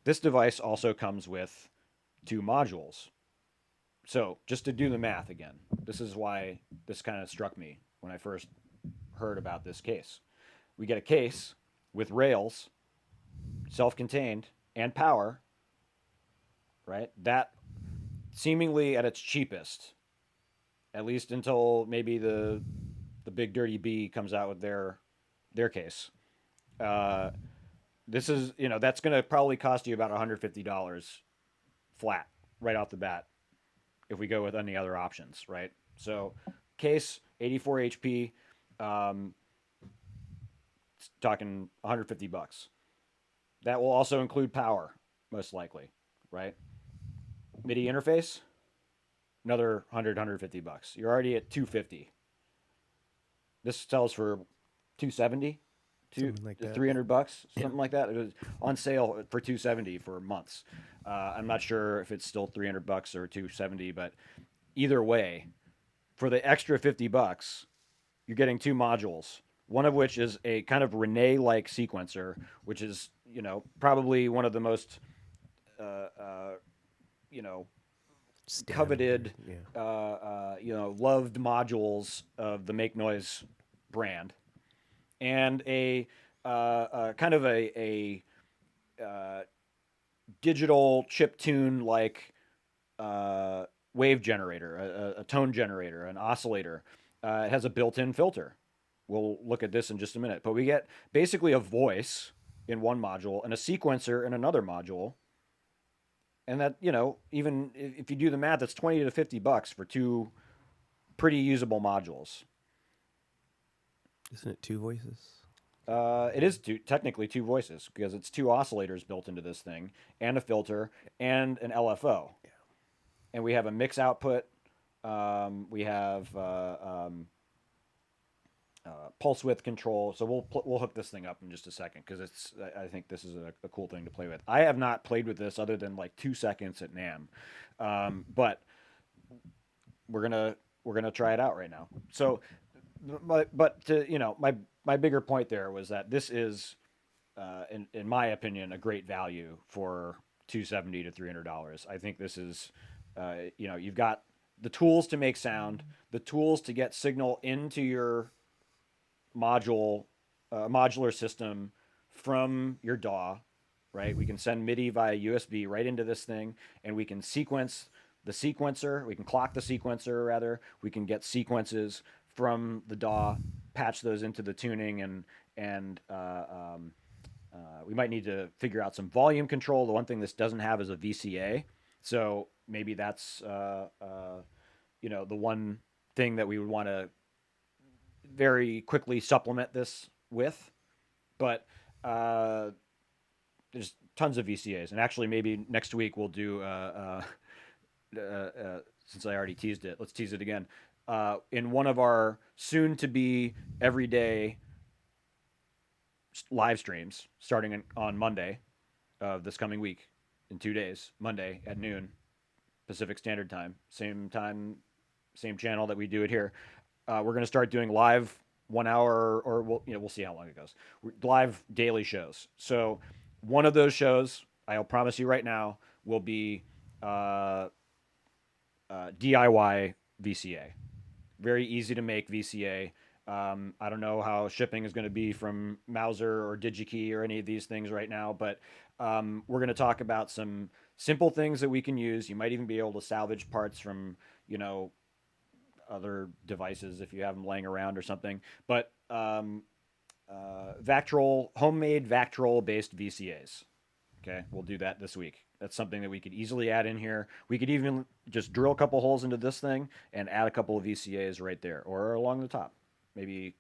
S1: this device also comes with 2 modules. So just to do the math again, this is why this kind of struck me when I first heard about this case. We get a case with rails, self-contained, and power, right? That seemingly at its cheapest, at least until maybe the big dirty B comes out with their case. This is, you know, that's going to probably cost you about $150 flat right off the bat if we go with any other options, right? So case 84 HP, talking $150. That will also include power, most likely, right? MIDI interface, another $150. You're already at $250. This sells for $270,
S3: Like that.
S1: $300, something like that. It was on sale for $270 for months. I'm not sure if it's still $300 or $270, but either way, for the extra $50, you're getting 2 modules. One of which is a kind of Rene-like sequencer, which is, you know, probably one of the most, you know, coveted, you know, loved modules of the Make Noise brand, and a kind of a digital chip tune like wave generator, a tone generator, an oscillator. It has a built-in filter. We'll look at this in just a minute. But we get basically a voice in one module and a sequencer in another module. And that, you know, even if you do the math, that's $20 to $50 for 2 pretty usable modules.
S3: Isn't it 2 voices?
S1: It is technically 2 voices because it's 2 oscillators built into this thing and a filter and an LFO. Yeah. And we have a mix output. We have pulse width control. So we'll hook this thing up in just a second because I think this is a cool thing to play with. I have not played with this other than like 2 seconds at NAMM, but we're gonna try it out right now. So, but to, you know, my bigger point there was that this is, in my opinion, a great value for $270 to $300. I think this is, you know, you've got the tools to make sound, the tools to get signal into your modular system from your DAW, right? We can send MIDI via USB right into this thing, and we can sequence the sequencer. We can clock the sequencer, rather. We can get sequences from the DAW patch those into the tuning, and we might need to figure out some volume control. The one thing this doesn't have is a VCA, so maybe that's the one thing that we would want to very quickly supplement this with. But there's tons of VCAs, and actually maybe next week we'll do. Since I already teased it, let's tease it again. In one of our soon-to-be everyday live streams, starting on Monday of this coming week, in 2 days, Monday at noon Pacific Standard Time, same channel that we do it here. We're going to start doing live 1 hour, or we'll see how long it goes. Live daily shows. So one of those shows, I'll promise you right now, will be DIY VCA. Very easy to make VCA. I don't know how shipping is going to be from Mauser or DigiKey or any of these things right now, but we're going to talk about some simple things that we can use. You might even be able to salvage parts from, other devices if you have them laying around or something. But Vactrol, homemade Vactrol-based VCAs. Okay, we'll do that this week. That's something that we could easily add in here. We could even just drill a couple holes into this thing and add a couple of VCAs right there or along the top. Maybe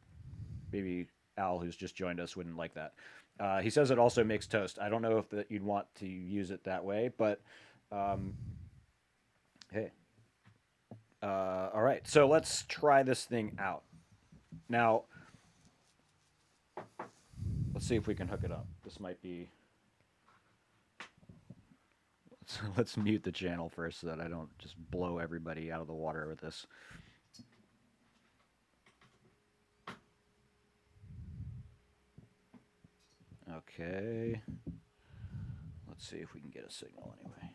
S1: Al, who's just joined us, wouldn't like that. He says it also makes toast. I don't know if you'd want to use it that way, but hey. All right, so let's try this thing out. Now, let's see if we can hook it up. This might be... Let's mute the channel first so that I don't just blow everybody out of the water with this. Okay. Let's see if we can get a signal anyway.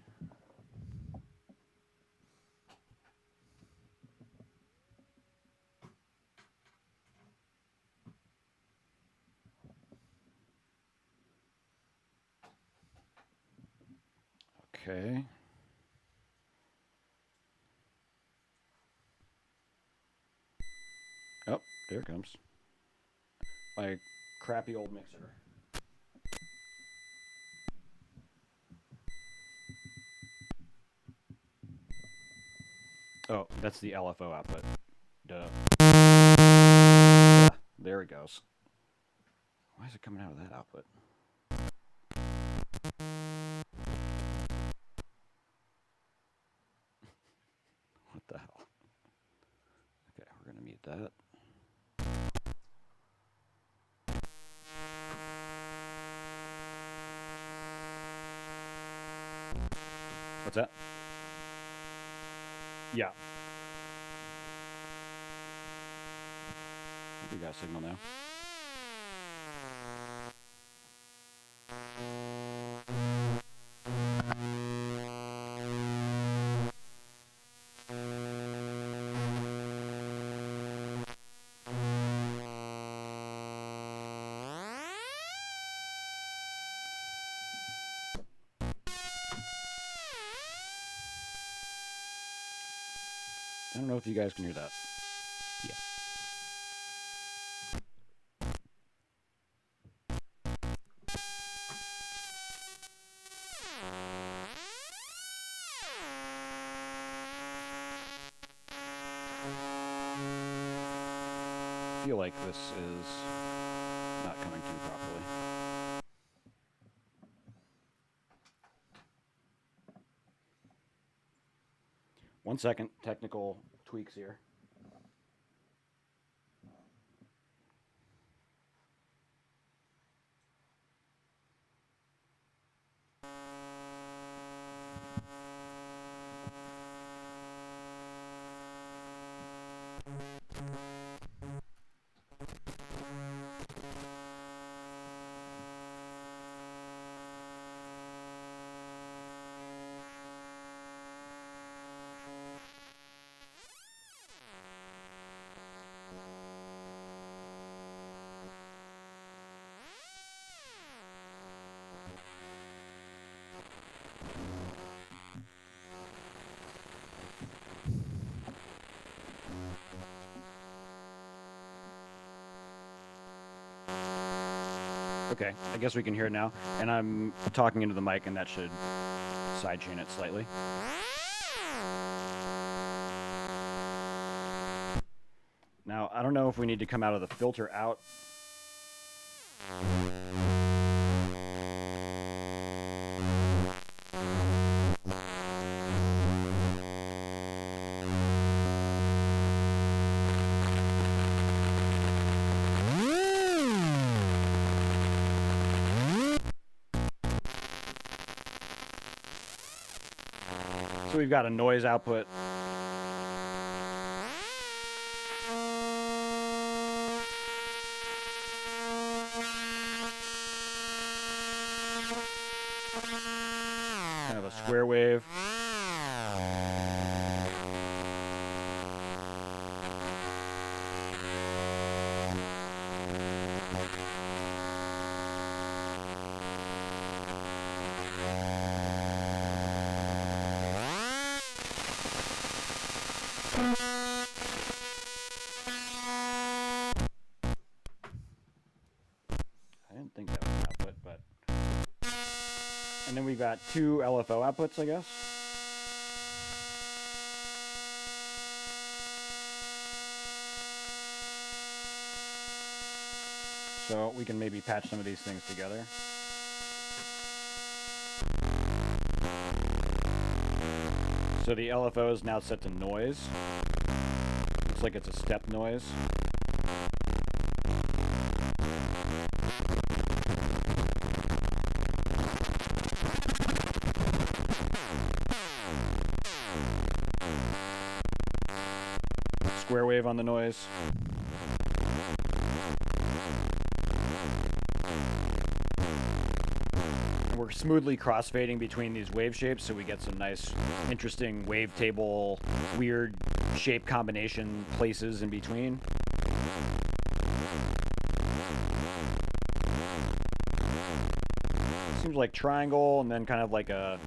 S1: Okay. Oh, there it comes. My crappy old mixer. Oh, that's the LFO output. Duh. Ah, there it goes. Why is it coming out of that output? What the hell? Okay, we're gonna mute that. What's that? Yeah. We got a signal now. I don't know if you guys can hear that.
S2: Yeah.
S1: I feel like this is not coming through properly. One second, technical tweaks here. Okay, I guess we can hear it now. And I'm talking into the mic, and that should sidechain it slightly. Now, I don't know if we need to come out of the filter out. So we've got a noise output. Kind of a square wave. I didn't think that was an output, but... And then we've got two LFO outputs, I guess. So we can maybe patch some of these things together. So the LFO is now set to noise. Looks like it's a step noise. Square wave on the noise. And we're smoothly crossfading between these wave shapes, so we get some nice, interesting wavetable, weird shape combination places in between. Seems like triangle, and then kind of like a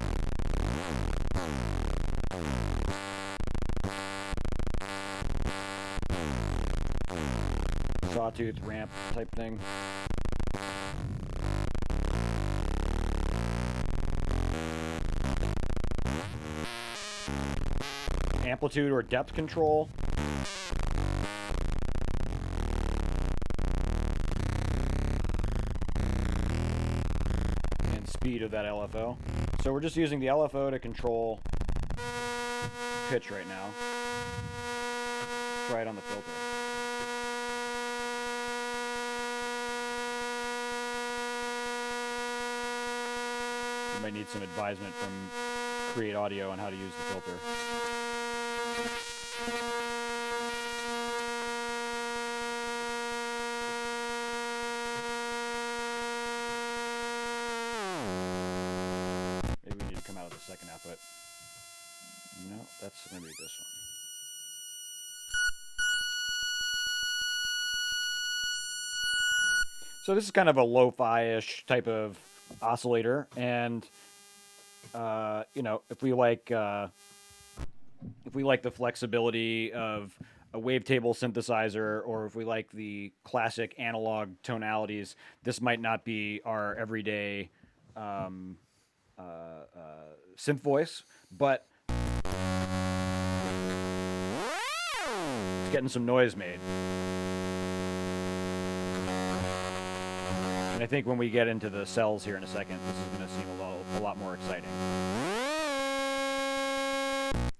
S1: sawtooth ramp type thing. Amplitude or depth control. And speed of that LFO. So we're just using the LFO to control pitch right now. Try it on the filter. You might need some advisement from Create Audio on how to use the filter. Maybe we need to come out of the second output. No, that's going to be this one. So this is kind of a lo-fi-ish type of oscillator, and you know, if we like the flexibility of a wavetable synthesizer, or if we like the classic analog tonalities, this might not be our everyday synth voice, but it's getting some noise made. And I think when we get into the cells here in a second, this is going to seem a lot more exciting.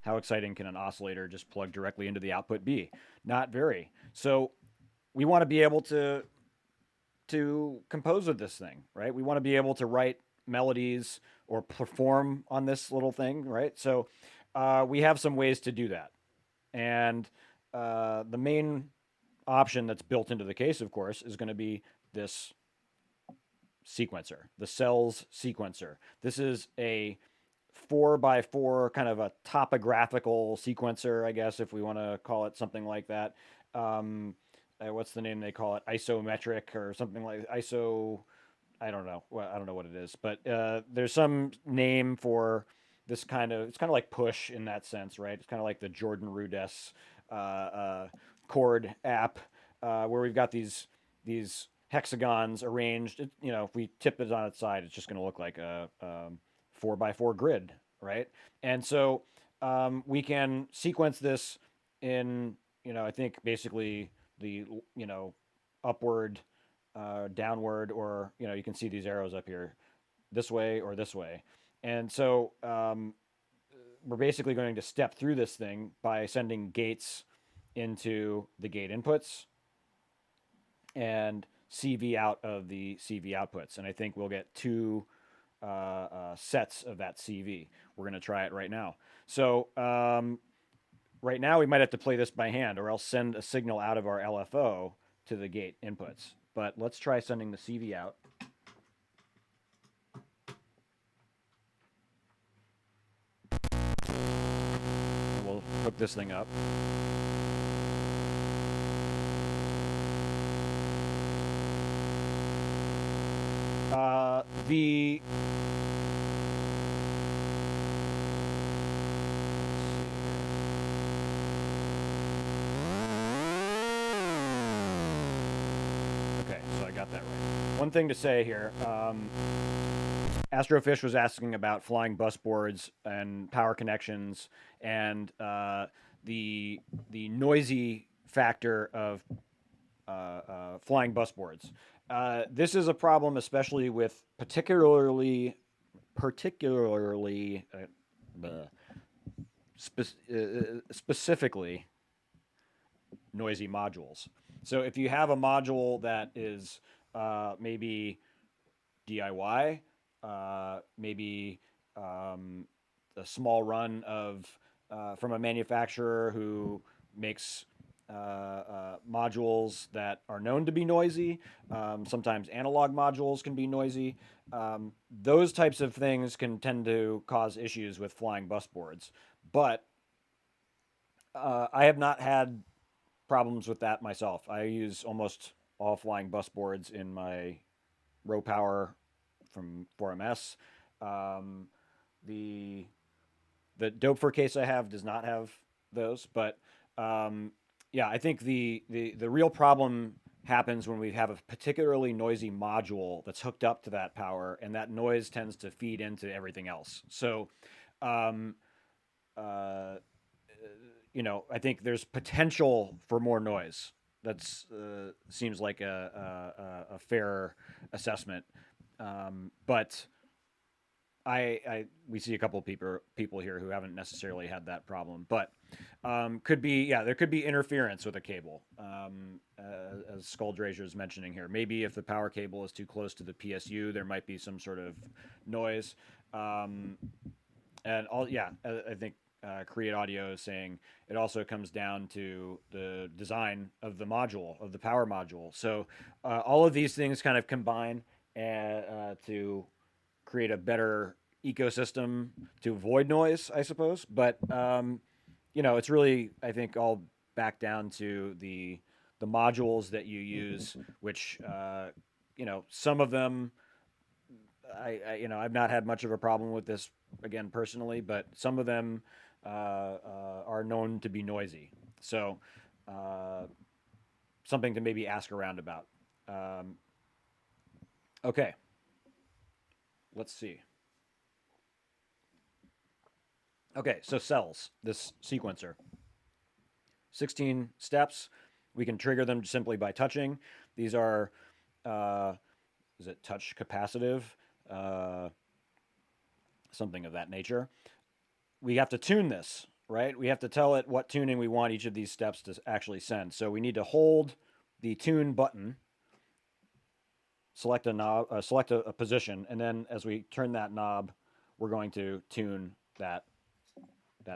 S1: How exciting can an oscillator just plug directly into the output be? Not very. So we want to be able to compose with this thing, right? We want to be able to write melodies or perform on this little thing, right? So we have some ways to do that. And the main option that's built into the case, of course, is going to be this sequencer, the cells sequencer. This is a 4x4 kind of a topographical sequencer, I guess, if we want to call it something like that. What's the name they call it? Isometric or something like ISO. I don't know. Well, I don't know what it is, but there's some name for this kind of. It's kind of like push in that sense, right? It's kind of like the Jordan Rudess chord app, where we've got these hexagons arranged. If we tip it on its side, it's just going to look like a 4x4 grid, right? And so we can sequence this in, I think basically the, upward, downward, or, you can see these arrows up here, this way or this way. And so we're basically going to step through this thing by sending gates into the gate inputs and CV out of the CV outputs. And I think we'll get two sets of that CV. We're going to try it right now. So right now we might have to play this by hand or else send a signal out of our LFO to the gate inputs. But let's try sending the CV out. And we'll hook this thing up. The Okay, so I got that right. One thing to say here, Astrofish was asking about flying bus boards and power connections and the noisy factor of flying bus boards. This is a problem, especially with particularly specifically noisy modules. So if you have a module that is maybe DIY, maybe a small run of from a manufacturer who makes modules that are known to be noisy. Sometimes analog modules can be noisy. Those types of things can tend to cause issues with flying bus boards. But I have not had problems with that myself. I use almost all flying bus boards in my row power from 4MS. The Dopefer case I have does not have those, but yeah, I think the real problem happens when we have a particularly noisy module that's hooked up to that power, and that noise tends to feed into everything else. So, I think there's potential for more noise. That's seems like a fair assessment, but we see a couple of people here who haven't necessarily had that problem, but there could be interference with a cable, as Skulldrazer is mentioning here. Maybe if the power cable is too close to the PSU, there might be some sort of noise, and I think Create Audio is saying it also comes down to the design of the module, of the power module. So all of these things kind of combine to create a better ecosystem to avoid noise, I suppose. But it's really, I think, all back down to the modules that you use, which some of them I've not had much of a problem with this again personally, but some of them are known to be noisy. So something to maybe ask around about. Okay. Let's see. Okay, so cells, this sequencer. 16 steps. We can trigger them simply by touching. These are, is it touch capacitive? Something of that nature. We have to tune this, right? We have to tell it what tuning we want each of these steps to actually send. So we need to hold the tune button, select a knob, select a position, and then as we turn that knob, we're going to tune that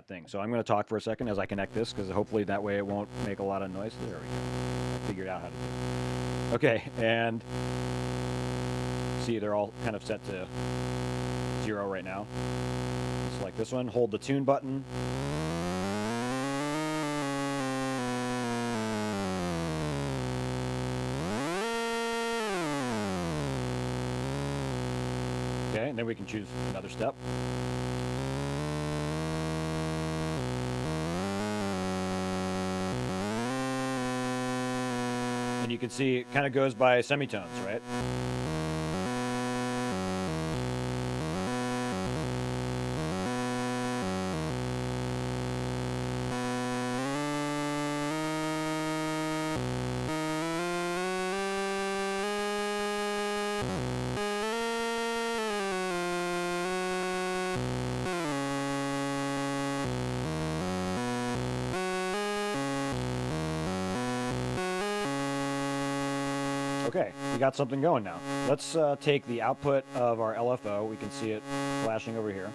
S1: thing. So I'm going to talk for a second as I connect this, because hopefully that way it won't make a lot of noise. There we go. I figured out how to do it. Okay, and see they're all kind of set to 0 right now. Select this one, hold the tune button. Okay, and then we can choose another step. And you can see it kind of goes by semitones, right? Okay, we got something going now. Let's take the output of our LFO. We can see it flashing over here.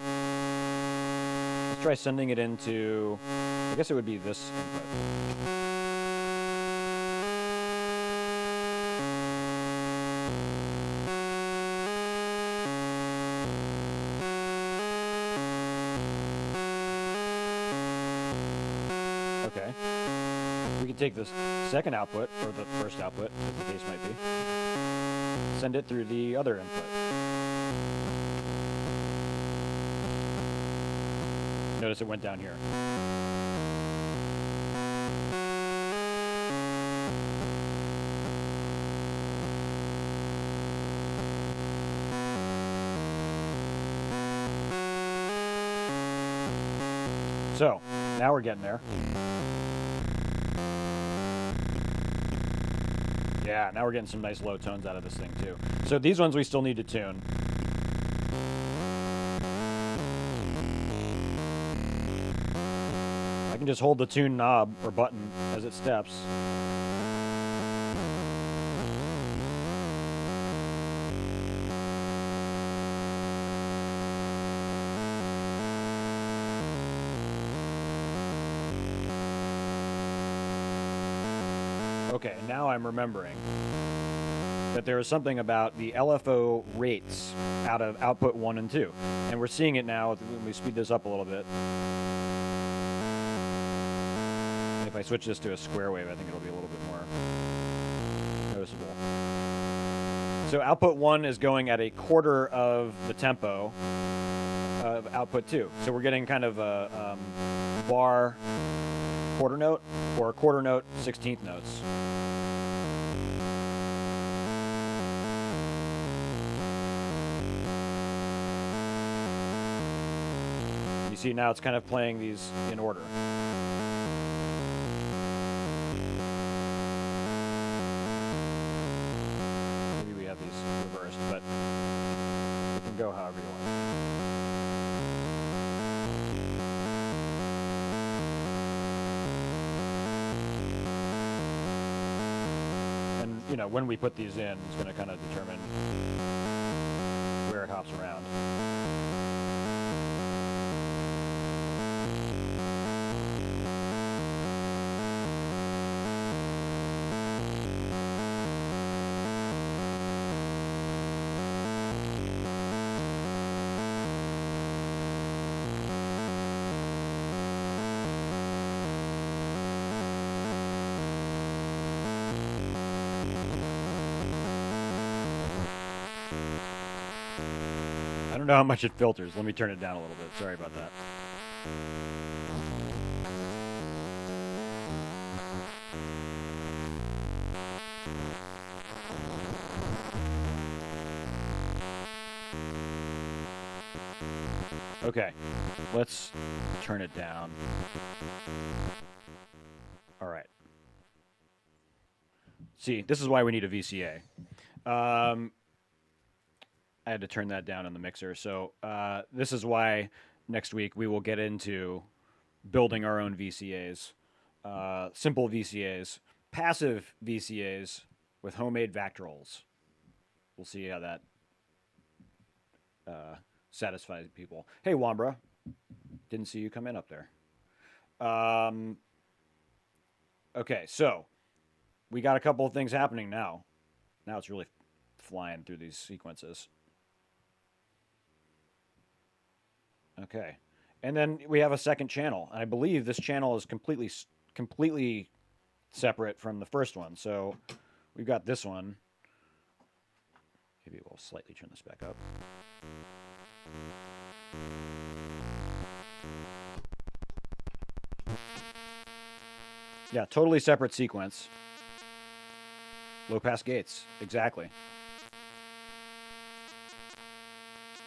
S1: Let's try sending it into, I guess it would be this input. Okay. We can take this second output, or the first output, as the case might be, send it through the other input. Notice it went down here. So, now we're getting there. Yeah, now we're getting some nice low tones out of this thing too. So these ones we still need to tune. I can just hold the tune knob or button as it steps. Okay, now I'm remembering that there is something about the LFO rates out of output 1 and 2. And we're seeing it now when we speed this up a little bit. If I switch this to a square wave, I think it'll be a little bit more noticeable. So output 1 is going at a quarter of the tempo of output 2. So we're getting kind of a bar quarter note or quarter note 16th notes. You see now it's kind of playing these in order. Maybe we have these reversed, but it can go however you want. You know, when we put these in, it's going to kind of determine where it hops around. I don't know how much it filters. Let me turn it down a little bit. Sorry about that. Okay, let's turn it down. All right. See, this is why we need a VCA. I had to turn that down in the mixer. So this is why next week we will get into building our own VCAs, simple VCAs, passive VCAs with homemade Vactrols. We'll see how that satisfies people. Hey, Wambra. Didn't see you come in up there. Okay, so we got a couple of things happening now. Now it's really flying through these sequences. Okay, and then we have a second channel, and I believe this channel is completely separate from the first one. So we've got this one. Maybe we'll slightly turn this back up. Yeah, totally separate sequence. Low pass gates, exactly.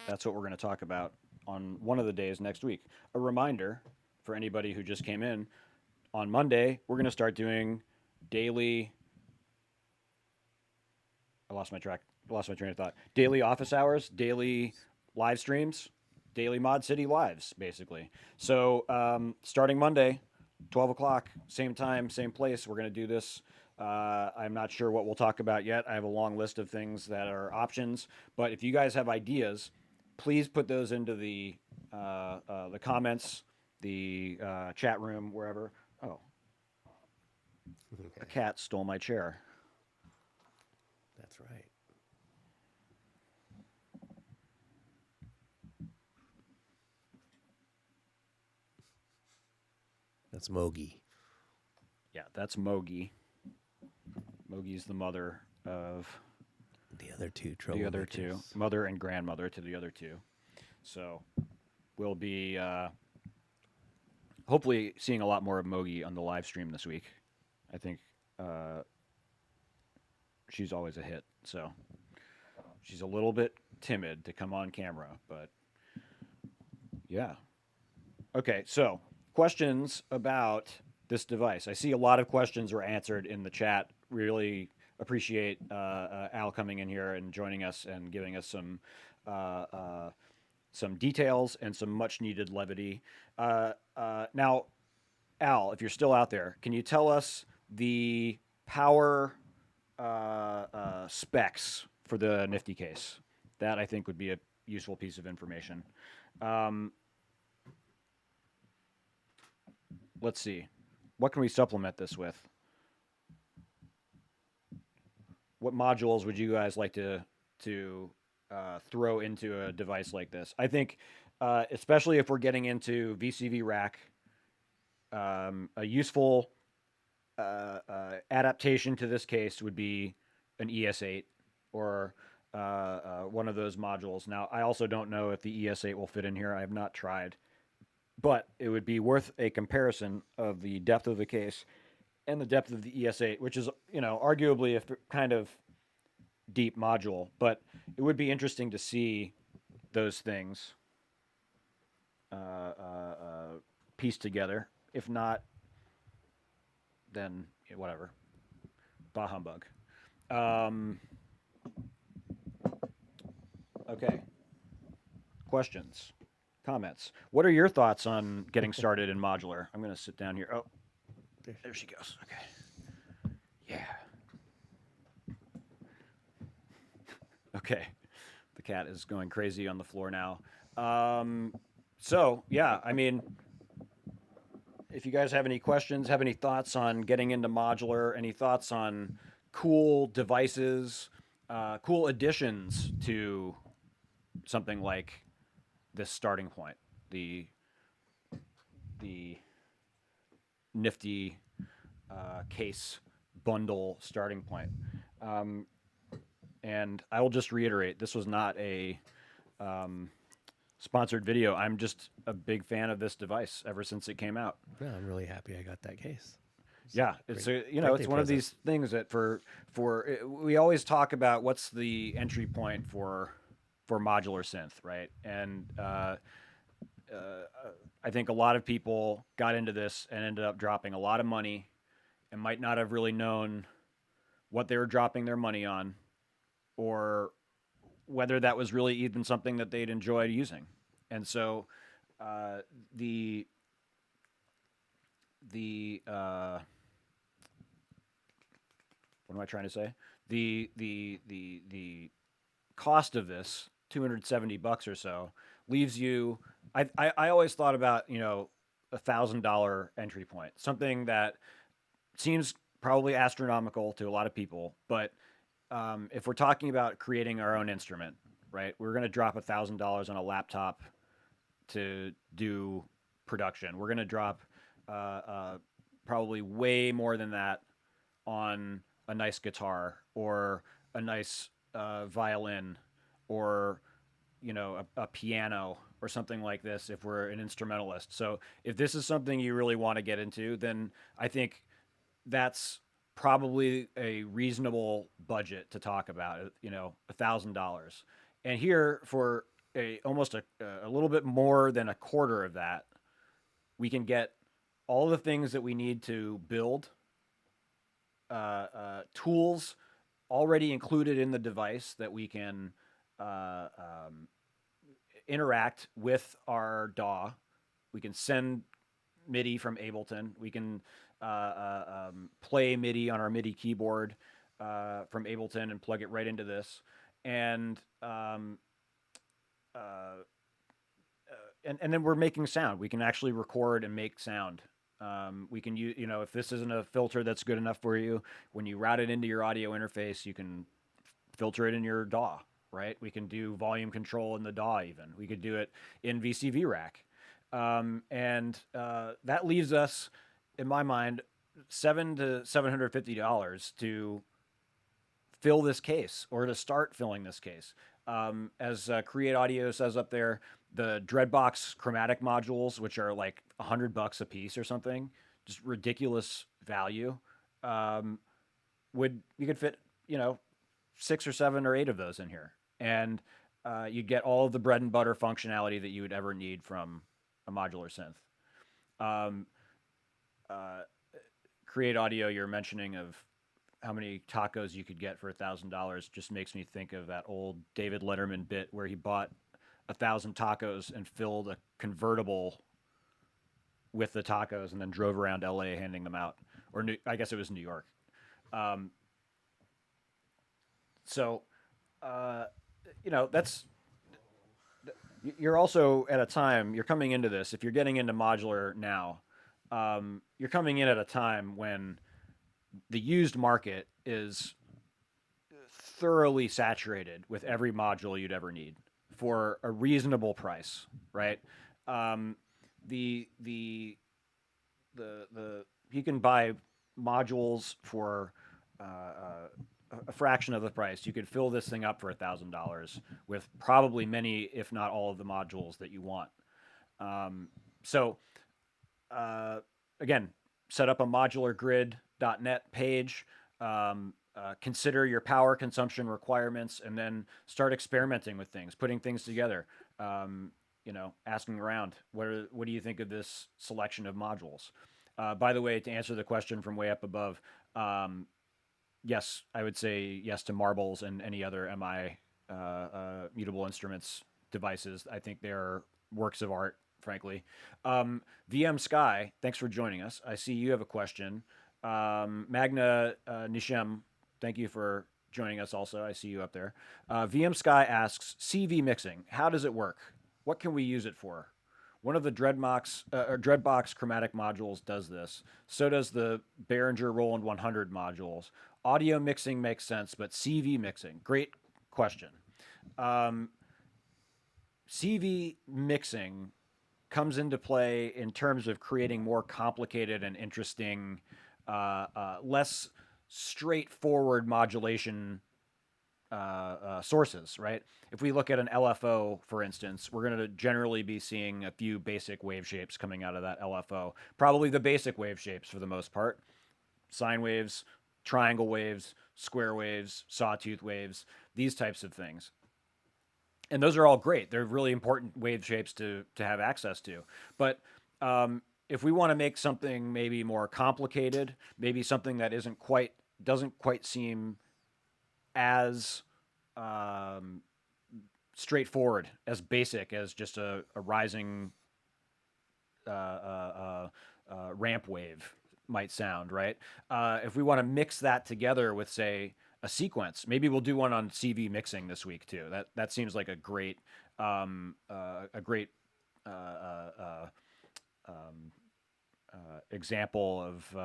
S1: That's what we're going to talk about on one of the days next week. A reminder for anybody who just came in, on Monday, we're going to start doing daily. Lost my train of thought. Daily office hours, daily live streams, daily Mod City lives, basically. So starting Monday, 12 o'clock, same time, same place. We're going to do this. I'm not sure what we'll talk about yet. I have a long list of things that are options. But if you guys have ideas, please put those into the comments, the chat room, wherever. Oh, a cat stole my chair.
S2: That's right. That's Mogi.
S1: Yeah, that's Mogi. Mogi's the mother of
S2: The other two troublemakers.
S1: the other two, mother and grandmother to the other two. So we'll be hopefully seeing a lot more of Mogi on the live stream this week. I think she's always a hit. So she's a little bit timid to come on camera, but yeah. Okay, so questions about this device. I see a lot of questions were answered in the chat. Really appreciate Al coming in here and joining us and giving us some details and some much needed levity. Now, Al, if you're still out there, can you tell us the power specs for the Nifty case? That I think would be a useful piece of information. Let's see. What can we supplement this with? What modules would you guys like to throw into a device like this? I think, especially if we're getting into VCV rack, a useful adaptation to this case would be an ES8 or one of those modules. Now, I also don't know if the ES8 will fit in here. I have not tried, but it would be worth a comparison of the depth of the case and the depth of the ES8, which is, arguably a kind of deep module, but it would be interesting to see those things pieced together. If not, then whatever. Bah humbug. Okay. Questions? Comments? What are your thoughts on getting started in modular? I'm going to sit down here. Oh, there she goes. Okay. Yeah. Okay. The cat is going crazy on the floor now. So, yeah, I mean, if you guys have any questions, have any thoughts on getting into modular, any thoughts on cool devices, cool additions to something like this starting point, the Nifty Case Bundle starting point. And I will just reiterate, this was not a sponsored video. I'm just a big fan of this device ever since it came out.
S2: Yeah, I'm really happy I got that case.
S1: Yeah, it's it's one of these things that for we always talk about what's the entry point for modular synth, right? And I think a lot of people got into this and ended up dropping a lot of money and might not have really known what they were dropping their money on, or whether that was really even something that they'd enjoyed using. And so the what am I trying to say? The cost of this, $270 or so, leaves you. I always thought about $1,000 entry point, something that seems probably astronomical to a lot of people, but if we're talking about creating our own instrument, right, we're going to drop $1,000 on a laptop to do production. We're going to drop probably way more than that on a nice guitar or a nice violin or a piano or something like this if we're an instrumentalist. So if this is something you really want to get into, then I think that's probably a reasonable budget to talk about. $1,000, and here for a little bit more than a quarter of that, we can get all the things that we need to build, tools already included in the device that we can uh, um, interact with our DAW. We can send MIDI from Ableton. We can play MIDI on our MIDI keyboard from Ableton and plug it right into this. And uh, and then we're making sound. We can actually record and make sound. We can use, if this isn't a filter that's good enough for you, when you route it into your audio interface, you can filter it in your DAW, right? We can do volume control in the DAW even. We could do it in VCV Rack. And that leaves us, in my mind, $700 to $750 to fill this case or to start filling this case. As Create Audio says up there, the Dreadbox chromatic modules, which are like $100 a piece or something, just ridiculous value. Um, you could fit, 6 or 7 or 8 of those in here, and you'd get all of the bread and butter functionality that you would ever need from a modular synth. Um, uh, Create Audio, you're mentioning of how many tacos you could get for $1,000 just makes me think of that old David Letterman bit where he bought 1,000 tacos and filled a convertible with the tacos and then drove around LA handing them out, or I guess it was New York. Um, so, uh, that's you're also at a time you're coming into this. If you're getting into modular now, you're coming in at a time when the used market is thoroughly saturated with every module you'd ever need for a reasonable price, right? Um, the you can buy modules for a fraction of the price. You could fill this thing up for $1,000 with probably many, if not all, of the modules that you want. So again, set up a modulargrid.net page. Consider your power consumption requirements, and then start experimenting with things, putting things together. Asking around, what do you think of this selection of modules? By the way, to answer the question from way up above, yes, I would say yes to marbles and any other MI mutable instruments devices. I think they're works of art, frankly. VM Sky, thanks for joining us. I see you have a question. Magna Nishem, thank you for joining us also. I see you up there. VM Sky asks, CV mixing, how does it work? What can we use it for? One of the Dreadbox chromatic modules does this. So does the Behringer Roland 100 modules. Audio mixing makes sense, but CV mixing, great question. CV mixing comes into play in terms of creating more complicated and interesting, less straightforward modulation sources, right? If we look at an LFO, for instance, we're going to generally be seeing a few basic wave shapes coming out of that LFO. Probably the basic wave shapes for the most part: sine waves, triangle waves, square waves, sawtooth waves, these types of things. And those are all great. They're really important wave shapes to have access to. But if we want to make something maybe more complicated, maybe something that doesn't quite seem as straightforward, as basic as just a rising ramp wave might sound, right? If we want to mix that together with, say, a sequence, maybe we'll do one on CV mixing this week too. That seems like a great example of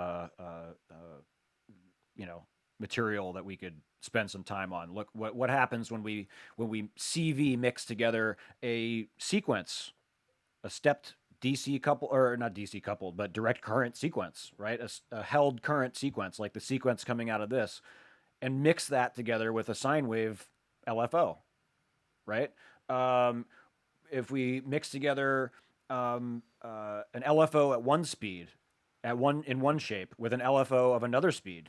S1: material that we could spend some time on. Look, what happens when we CV mix together a sequence, a stepped DC couple, or not DC coupled, but direct current sequence, right? A held current sequence, like the sequence coming out of this, and mix that together with a sine wave LFO, right? If we mix together an LFO at one speed, in one shape, with an LFO of another speed,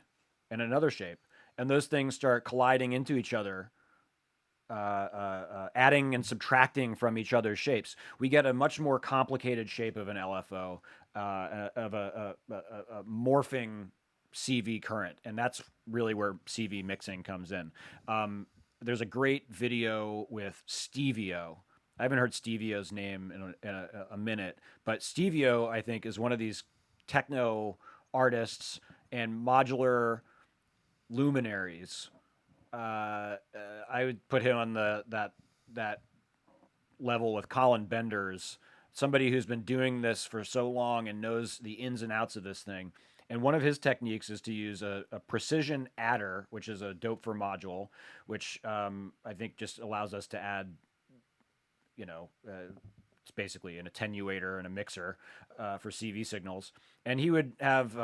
S1: and another shape, and those things start colliding into each other, adding and subtracting from each other's shapes, we get a much more complicated shape of an LFO, of a morphing CV current, and that's really where CV mixing comes in. There's a great video with Stevio. I haven't heard Stevio's name in a minute, but Stevio, I think, is one of these techno artists and modular luminaries. I would put him on that level with Colin Benders, somebody who's been doing this for so long and knows the ins and outs of this thing. And one of his techniques is to use a precision adder, which is a dope for module, which I think just allows us to add, it's basically an attenuator and a mixer for CV signals. And he would have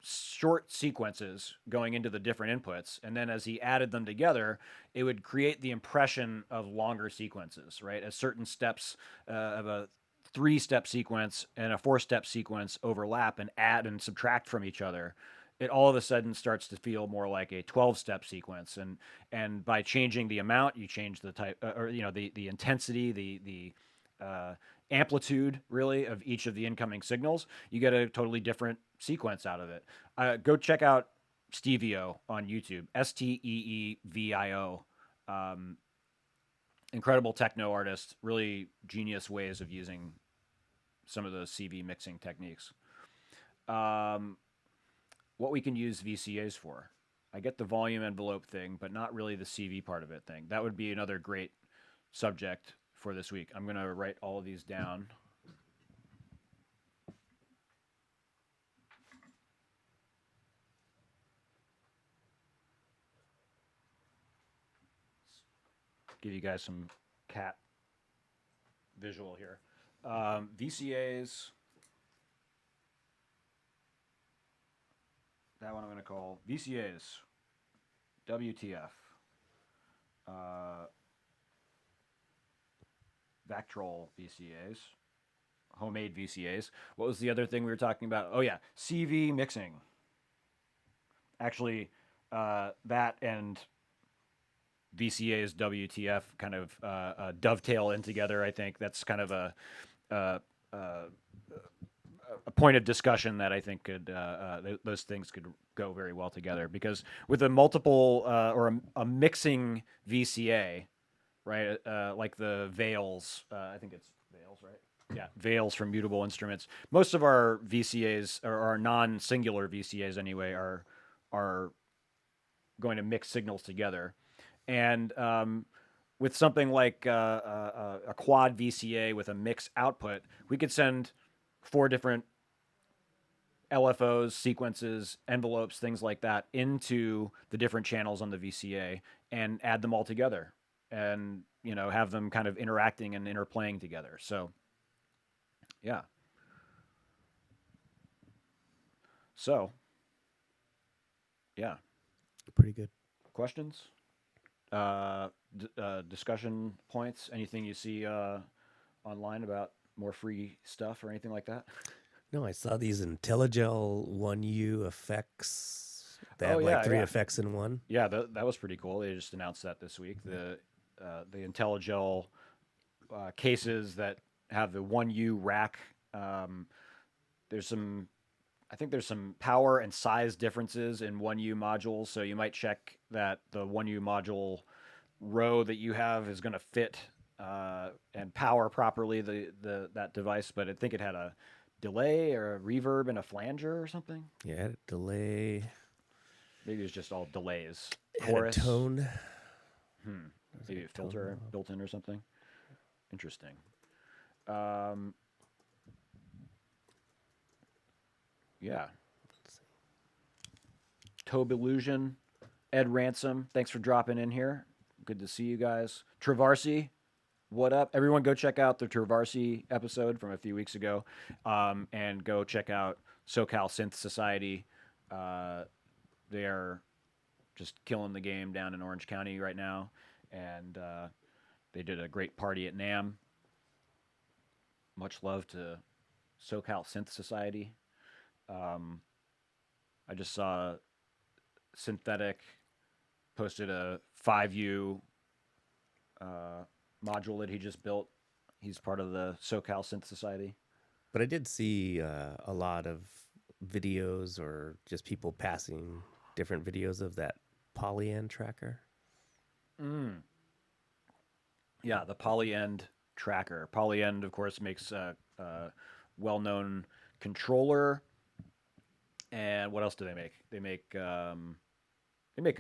S1: short sequences going into the different inputs, and then as he added them together, it would create the impression of longer sequences, right? As certain steps of a 3-step sequence and a 4-step sequence overlap and add and subtract from each other, it all of a sudden starts to feel more like a 12-step sequence. And by changing the amount, you change the type, or the intensity, the amplitude really of each of the incoming signals. You get a totally different sequence out of it. Go check out Stevio on YouTube. Steevio. Incredible techno artist. Really genius ways of using some of those CV mixing techniques. What we can use VCAs for. I get the volume envelope thing, but not really the CV part of it thing. That would be another great subject for this week. I'm going to write all of these down. Give you guys some cat visual here. VCAs. That one I'm going to call VCAs. WTF. Vactrol VCAs. Homemade VCAs. What was the other thing we were talking about? Oh, yeah. CV mixing. Actually, that and VCA's WTF kind of dovetail in together. I think that's kind of a point of discussion that I think could those things could go very well together, because with a multiple or a mixing VCA, right? Like the Veils, I think it's Veils, right? Yeah, Veils from Mutable Instruments. Most of our VCAs, or our non-singular VCAs anyway, are going to mix signals together. And with something like a quad VCA with a mix output, we could send 4 different LFOs, sequences, envelopes, things like that into the different channels on the VCA and add them all together, and have them kind of interacting and interplaying together. So, yeah. So, yeah.
S3: Pretty good.
S1: Questions? Discussion points? Anything you see online about more free stuff or anything like that?
S3: No, I saw these IntelliGel 1U effects. They
S1: Oh,
S3: have like
S1: yeah,
S3: 3
S1: yeah.
S3: effects in one.
S1: Yeah, that was pretty cool. They just announced that this week. The IntelliGel cases that have the 1U rack. There's some, I think there's some power and size differences in 1U modules, so you might check that the 1U module row that you have is going to fit and power properly that device. But I think it had a delay or a reverb and a flanger or something.
S3: Yeah, it had a delay.
S1: Maybe it was just all delays.
S3: It had a tone.
S1: Maybe a filter built in or something. Interesting. Yeah. Tobe Illusion, Ed Ransom, thanks for dropping in here. Good to see you guys. Travarsi, what up? Everyone go check out the Travarsi episode from a few weeks ago, and go check out SoCal Synth Society. They are just killing the game down in Orange County right now, and they did a great party at NAMM. Much love to SoCal Synth Society. I just saw Synthetic posted a 5U module that he just built. He's part of the SoCal Synth Society.
S2: But I did see a lot of videos or just people passing different videos of that polyend tracker.
S1: Mm. Yeah, the Polyend tracker. Polyend, of course, makes a well-known controller. And what else do they make? They make a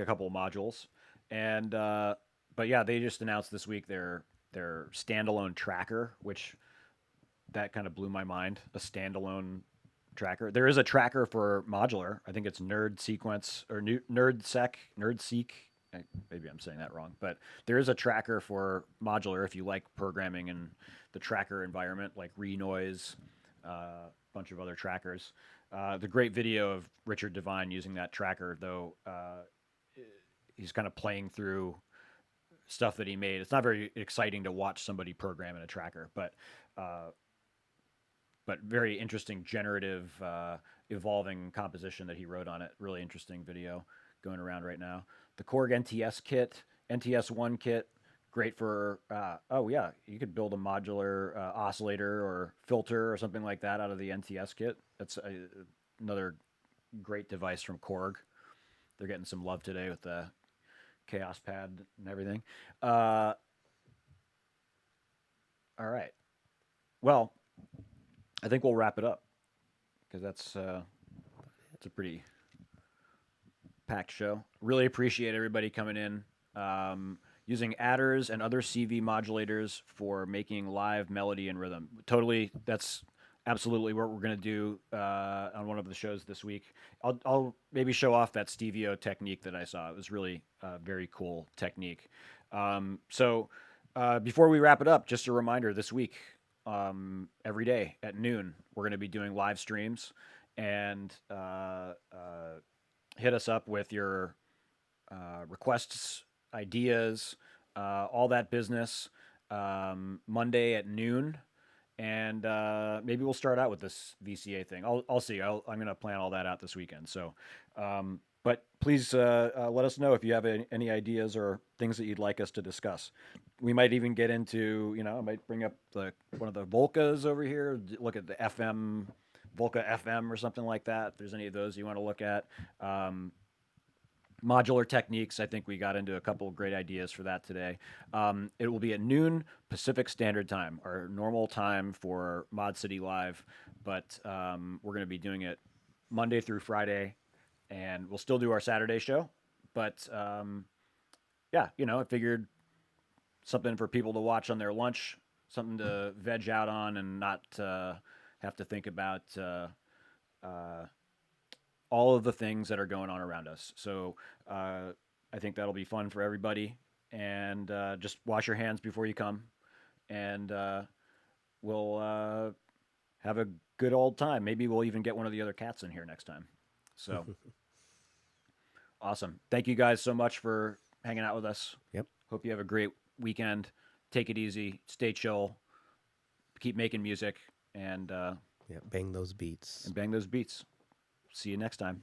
S1: couple of modules, and but yeah, they just announced this week their standalone tracker, which that kind of blew my mind. A standalone tracker. There is a tracker for modular. I think it's Nerd Sequence or Nerd Seek. Maybe I'm saying that wrong, but there is a tracker for modular if you like programming in the tracker environment, like Renoise, a bunch of other trackers. The great video of Richard Devine using that tracker, though, he's kind of playing through stuff that he made. It's not very exciting to watch somebody program in a tracker, uh, but very interesting generative evolving composition that he wrote on it. Really interesting video going around right now. The Korg NTS kit, NTS1 kit, great for oh yeah, you could build a modular oscillator or filter or something like that out of the NTS kit. That's another great device from Korg. They're getting some love today with the Chaos Pad and everything. All right. Well, I think we'll wrap it up because it's a pretty packed show. Really appreciate everybody coming in, using adders and other CV modulators for making live melody and rhythm. Totally, that's absolutely what we're gonna do on one of the shows this week. I'll maybe show off that Stevio technique that I saw. It was really a very cool technique. Before we wrap it up, just a reminder: this week, every day at noon, we're going to be doing live streams, and hit us up with your requests, ideas, all that business. Monday at noon, and maybe we'll start out with this VCA thing. I'll see. I'm going to plan all that out this weekend. So, but please let us know if you have any ideas or things that you'd like us to discuss. We might even get into, I might bring up one of the Volcas over here. Look at the FM, Volca FM or something like that. If there's any of those you want to look at. Modular techniques. I think we got into a couple of great ideas for that today. It will be at noon Pacific Standard Time, our normal time for Mod City Live, but we're going to be doing it Monday through Friday, and we'll still do our Saturday show. But yeah, I figured something for people to watch on their lunch, something to veg out on, and not have to think about all of the things that are going on around us. So I think that'll be fun for everybody. And just wash your hands before you come, and we'll have a good old time. Maybe we'll even get one of the other cats in here next time. So awesome. Thank you guys so much for hanging out with us.
S2: Yep.
S1: Hope you have a great weekend. Take it easy. Stay chill. Keep making music, and
S2: Yeah, bang those beats.
S1: bang those beats. See you next time.